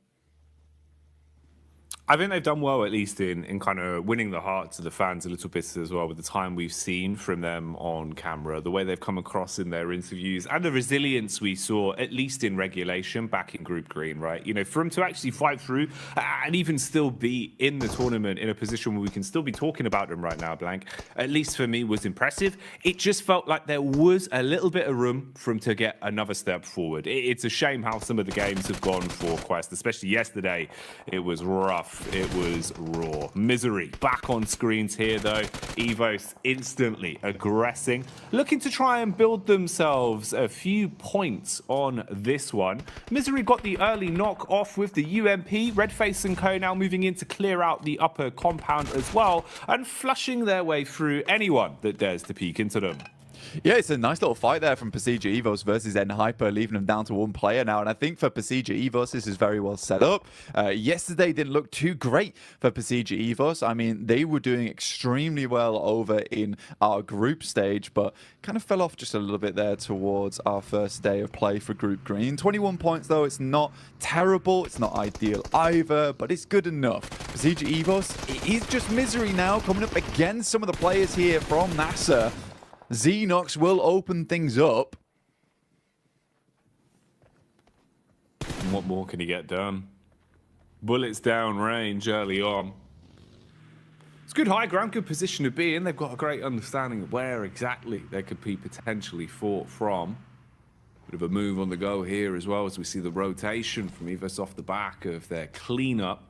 I think they've done well, at least in kind of winning the hearts of the fans a little bit as well, with the time we've seen from them on camera, the way they've come across in their interviews, and the resilience we saw, at least in regulation, back in Group Green, right? You know, for them to actually fight through and even still be in the tournament in a position where we can still be talking about them right now, Blank, at least for me, was impressive. It just felt like there was a little bit of room for them to get another step forward. It's a shame how some of the games have gone for Quest, especially yesterday. It was rough. It was raw. Misery back on screens here, though. Evos instantly aggressing, looking to try and build themselves a few points on this one. Misery got the early knock off with the UMP. Redface and Co now moving in to clear out the upper compound as well, and flushing their way through anyone that dares to peek into them. Yeah, it's a nice little fight there from Pasija Evos versus N-Hyper, leaving them down to one player now. And I think for Pasija Evos, this is very well set up. Yesterday didn't look too great for Pasija Evos. I mean, they were doing extremely well over in our group stage, but kind of fell off just a little bit there towards our first day of play for Group Green. 21 points, though. It's not terrible. It's not ideal either, but it's good enough. Pasija Evos, it is just Misery now coming up against some of the players here from NASA. Xenox will open things up. And what more can he get done? Bullets down range early on. It's good high ground, good position to be in. They've got a great understanding of where exactly they could be potentially fought from. Bit of a move on the go here as well, as we see the rotation from Evos off the back of their cleanup.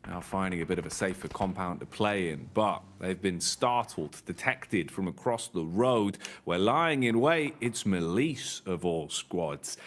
Now finding a bit of a safer compound to play in, but they've been startled, detected from across the road. We're lying in wait. It's Melise of all squads.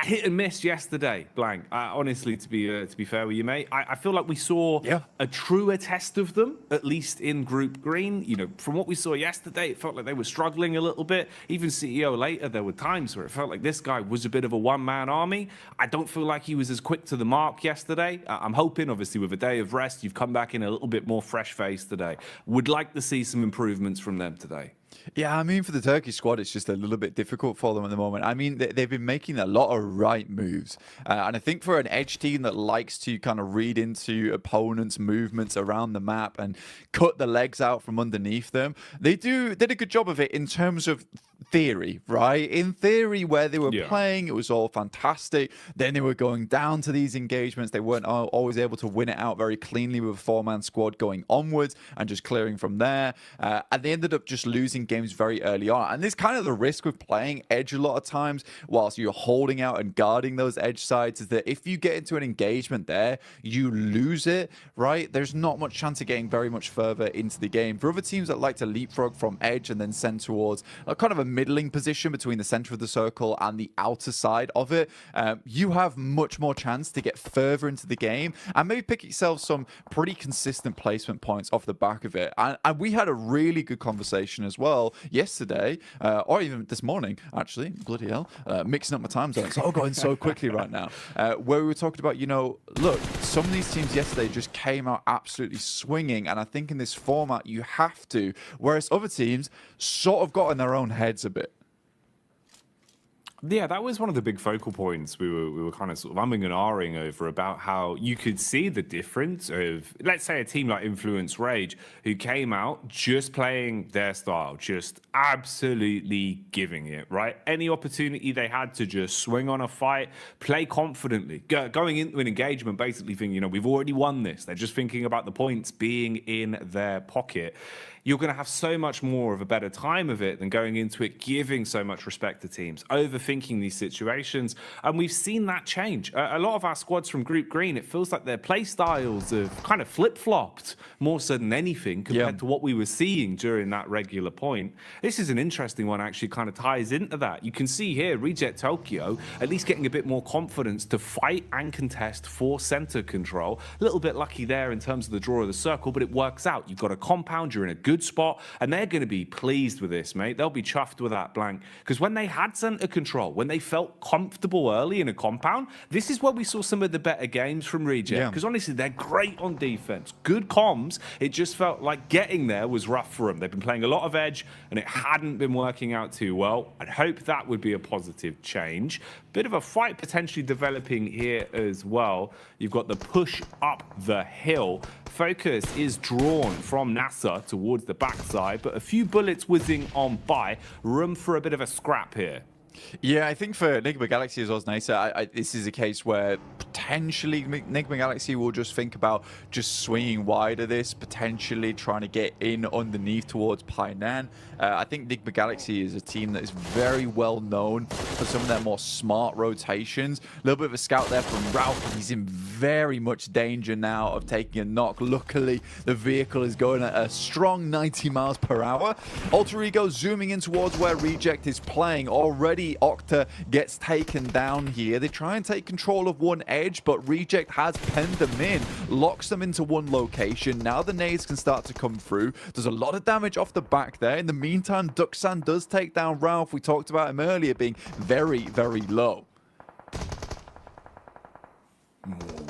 Hit and miss yesterday, Blank. Honestly, to be fair with you, mate, I feel like we saw a truer test of them, at least in Group Green. You know, from what we saw yesterday, it felt like they were struggling a little bit. Even CEO later, there were times where it felt like this guy was a bit of a one-man army. I don't feel like he was as quick to the mark yesterday. I'm hoping, obviously, with a day of rest, you've come back in a little bit more fresh-faced today. Would like to see some improvements from them today. Yeah, I mean, for the Turkish squad, it's just a little bit difficult for them at the moment. I mean, they've been making a lot of right moves. And I think for an edge team that likes to kind of read into opponents' movements around the map and cut the legs out from underneath them, they did a good job of it in terms of theory, right? In theory, where they were playing, it was all fantastic. Then they were going down to these engagements. They weren't always able to win it out very cleanly with a four-man squad going onwards and just clearing from there. And they ended up just losing games very early on. And this kind of the risk with playing edge a lot of times whilst you're holding out and guarding those edge sides is that if you get into an engagement there, you lose it, right? There's not much chance of getting very much further into the game. For other teams that like to leapfrog from edge and then send towards a kind of a middling position between the center of the circle and the outer side of it, you have much more chance to get further into the game and maybe pick yourself some pretty consistent placement points off the back of it. And we had a really good conversation as well yesterday, or even this morning, actually, bloody hell, mixing up my time zones. It's all going so quickly right now, where we were talking about, you know, look, some of these teams yesterday just came out absolutely swinging, and I think in this format you have to, whereas other teams sort of got in their own heads a bit. Yeah, that was one of the big focal points we were kind of sort of umming and ahhing over, about how you could see the difference of, let's say, a team like Influence Rage, who came out just playing their style, just absolutely giving it, right? Any opportunity they had to just swing on a fight, play confidently, going into an engagement basically thinking, you know, we've already won this. They're just thinking about the points being in their pocket. You're going to have so much more of a better time of it than going into it giving so much respect to teams, overthinking these situations. And we've seen that change. A lot of our squads from Group Green, it feels like their play styles have kind of flip-flopped more so than anything compared to what we were seeing during that regular point. This is an interesting one, actually kind of ties into that. You can see here, Reject Tokyo at least getting a bit more confidence to fight and contest for center control. A little bit lucky there in terms of the draw of the circle, but it works out. You've got a compound, you're in a good spot, and they're going to be pleased with this, mate. They'll be chuffed with that blank, because when they had center control, when they felt comfortable early in a compound, this is where we saw some of the better games from Reject, because honestly, they're great on defense, good comms. It just felt like getting there was rough for them. They've been playing a lot of edge, and it hadn't been working out too well. I'd hope that would be a positive change. Bit of a fight potentially developing here as well. You've got the push up the hill. Focus is drawn from NASA towards the backside, but a few bullets whizzing on by. Room for a bit of a scrap here. Yeah, I think for Enigma Galaxy as well as Nisa, this is a case where potentially Enigma Galaxy will just think about just swinging wide of this, potentially trying to get in underneath towards Painan. I think Enigma Galaxy is a team that is very well known for some of their more smart rotations. A little bit of a scout there from Ralph. He's in very much danger now of taking a knock. Luckily, the vehicle is going at a strong 90 miles per hour. Alter Ego zooming in towards where Reject is playing. Already Octa gets taken down here. They try and take control of one edge, but Reject has penned them in, locks them into one location. Now the nades can start to come through. There's a lot of damage off the back there. In the meantime, Duxan does take down Ralph. We talked about him earlier being very, very low.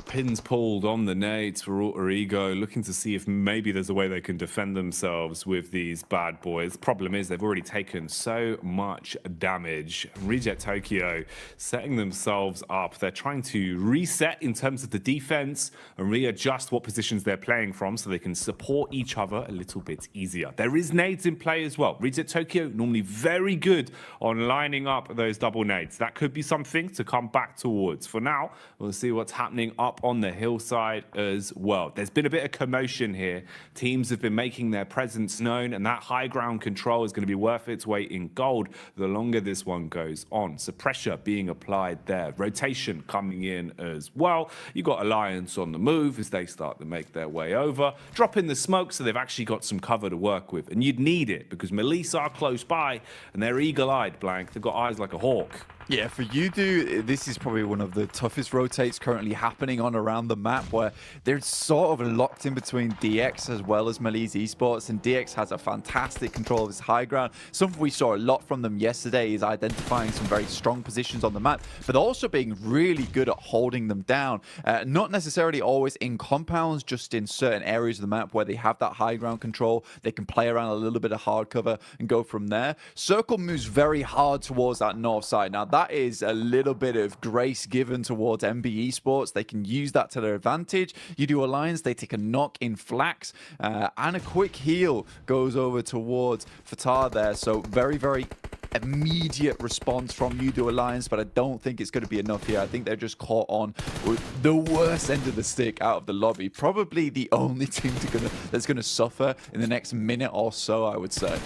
Pins pulled on the nades for Alter Ego, looking to see if maybe there's a way they can defend themselves with these bad boys. Problem is they've already taken so much damage. Reject Tokyo setting themselves up. They're trying to reset in terms of the defense and readjust what positions they're playing from so they can support each other a little bit easier. There is nades in play as well. Reject Tokyo normally very good on lining up those double nades. That could be something to come back towards. For now, we'll see what's happening up on the hillside as well. There's been a bit of commotion here. Teams have been making their presence known, and that high ground control is going to be worth its weight in gold the longer this one goes on. So pressure being applied there. Rotation coming in as well. You've got Alliance on the move as they start to make their way over. Drop in the smoke so they've actually got some cover to work with. And you'd need it because Melissa are close by and they're eagle-eyed, Blank. They've got eyes like a hawk. Yeah, for Yudu, this is probably one of the toughest rotates currently happening on around the map, where they're sort of locked in between DX as well as Malise Esports, and DX has a fantastic control of his high ground. Something we saw a lot from them yesterday is identifying some very strong positions on the map, but also being really good at holding them down. Not necessarily always in compounds, just in certain areas of the map where they have that high ground control. They can play around a little bit of hard cover and go from there. Circle moves very hard towards that north side. Now, that is a little bit of grace given towards MB Esports. They can use that to their advantage. You do Alliance, they take a knock in Flax, and a quick heal goes over towards Fatar there. So very, very immediate response from Yudu Alliance, but I don't think it's going to be enough here. I think they're just caught on with the worst end of the stick out of the lobby. Probably the only team that's going to suffer in the next minute or so, I would say.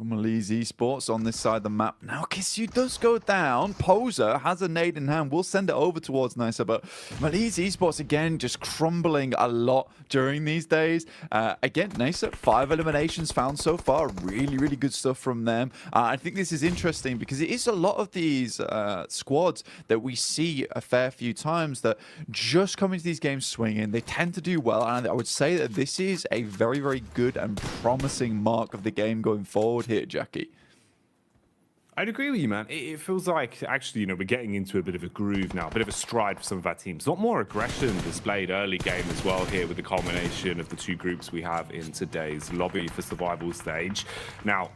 Malise Esports on this side of the map. Now, Kisyu does go down. Poser has a nade in hand. We'll send it over towards Nisa, but Malise Esports, again, just crumbling a lot during these days. Again, Nisa, 5 eliminations found so far. Really, really good stuff from them. I think this is interesting because it is a lot of these squads that we see a fair few times that just come into these games swinging. They tend to do well, and I would say that this is a very, very good and promising mark of the game going forward here, Jackie. I'd agree with you, man. It feels like, actually, we're getting into a bit of a groove now, a bit of a stride for some of our teams. A lot more aggression displayed early game as well here with the culmination of the two groups we have in today's lobby for survival stage. Now,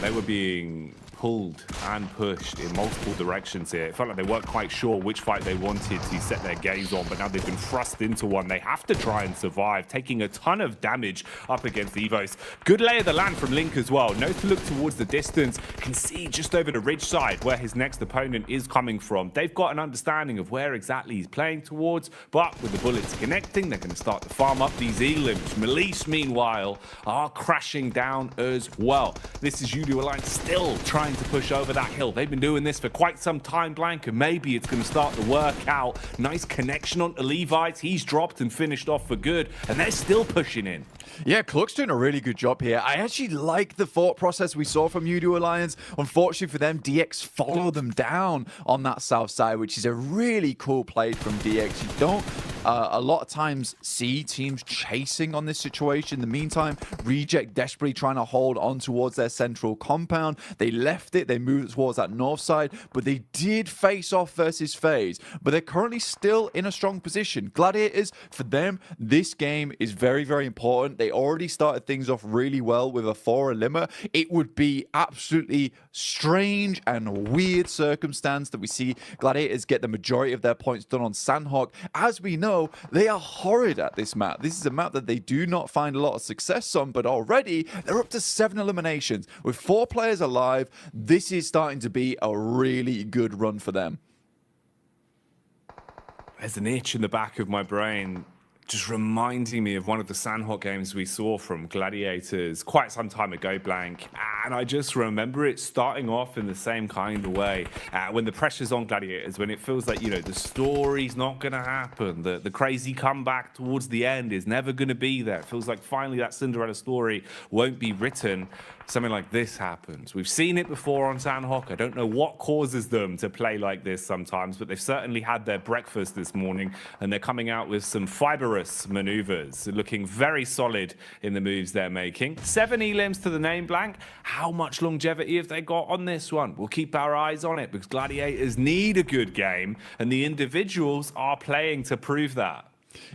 they were being pulled and pushed in multiple directions here. It felt like they weren't quite sure which fight they wanted to set their gaze on, but now they've been thrust into one. They have to try and survive, taking a ton of damage up against Evos. Good lay of the land from Link as well. Knows to look towards the distance, can see just over the ridge side where his next opponent is coming from. They've got an understanding of where exactly he's playing towards, but with the bullets connecting, they're going to start to farm up these elims. Melise, meanwhile, are crashing down as well. This is Judo Alliance still trying to push over that hill. They've been doing this for quite some time, Blank, and maybe it's going to start to work out. Nice connection onto Levites. He's dropped and finished off for good, and they're still pushing in. Yeah, Cluck's doing a really good job here. I actually like the thought process we saw from Judo Alliance. Unfortunately for them, DX followed them down on that south side, which is a really cool play from DX. You don't a lot of times see teams chasing on this situation. In the meantime, Reject desperately trying to hold on towards their central compound. They left it, they moved towards that north side, but they did face off versus FaZe. But they're currently still in a strong position. Gladiators, for them, this game is very, very important. They already started things off really well with a 4 limmer. It would be absolutely strange and weird circumstance that we see Gladiators get the majority of their points done on Sandhawk. As we know, they are horrid at this map. This is a map that they do not find a lot of success on, but already they're up to 7 eliminations. With 4 players alive, this is starting to be a really good run for them. There's an itch in the back of my brain just reminding me of one of the Sandhawk games we saw from Gladiators quite some time ago, Blank. And I just remember it starting off in the same kind of way. When the pressure's on Gladiators, when it feels like, the story's not going to happen, the crazy comeback towards the end is never going to be there. It feels like finally that Cinderella story won't be written. Something like this happens. We've seen it before on Sandhawk. I don't know what causes them to play like this sometimes, but they've certainly had their breakfast this morning, and they're coming out with some fibrous maneuvers, looking very solid in the moves they're making. 7 elims to the name, Blank. How much longevity have they got on this one? We'll keep our eyes on it because Gladiators need a good game, and the individuals are playing to prove that.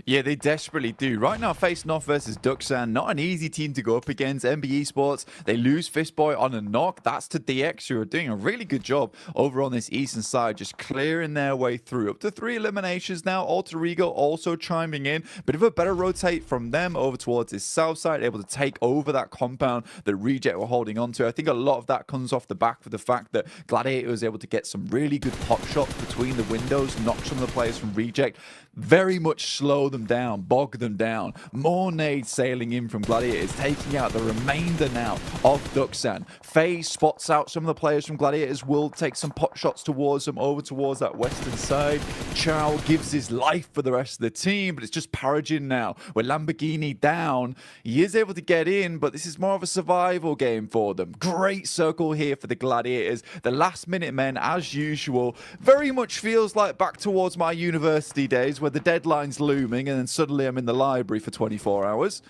Yeah, they desperately do. Right now, facing off versus Duxan, not an easy team to go up against. MBE Sports, they lose Fistboy on a knock. That's to DX, who are doing a really good job over on this eastern side, just clearing their way through. Up to 3 eliminations now. Alter Ego also chiming in. Bit of a better rotate from them over towards this south side, able to take over that compound that Reject were holding on to. I think a lot of that comes off the back of the fact that Gladiator was able to get some really good pop shots between the windows, knock some of the players from Reject. Very much slow them down, bog them down. More nades sailing in from Gladiators, taking out the remainder now of Duxan. FaZe spots out some of the players from Gladiators, will take some pot shots towards them, over towards that western side. Chow gives his life for the rest of the team, but it's just Paragin now. With Lamborghini down, he is able to get in, but this is more of a survival game for them. Great circle here for the Gladiators. The last minute men, as usual, very much feels like back towards my university days where the deadline's looming and then suddenly I'm in the library for 24 hours.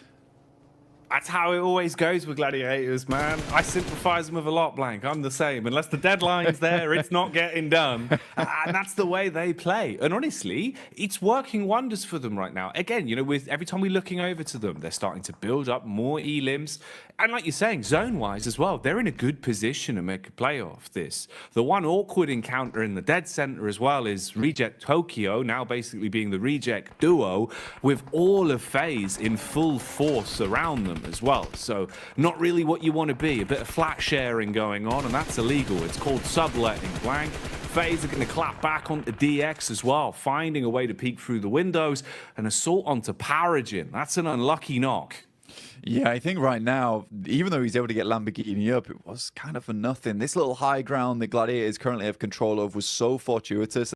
That's how it always goes with Gladiators, man. I sympathize with a lot, Blank. I'm the same. Unless the deadline's there, it's not getting done. And that's the way they play. And honestly, it's working wonders for them right now. Again, with every time we're looking over to them, they're starting to build up more elims. And like you're saying, zone-wise as well, they're in a good position to make a play off this. The one awkward encounter in the dead center as well is Reject Tokyo, now basically being the Reject duo, with all of FaZe in full force around them as well. So not really what you want to be. A bit of flat sharing going on, and that's illegal. It's called subletting, Blank. FaZe are going to clap back onto DX as well, finding a way to peek through the windows. An assault onto Paragin. That's an unlucky knock. Yeah, I think right now, even though he's able to get Lamborghini up, it was kind of for nothing. This little high ground that Gladiators currently have control of was so fortuitous.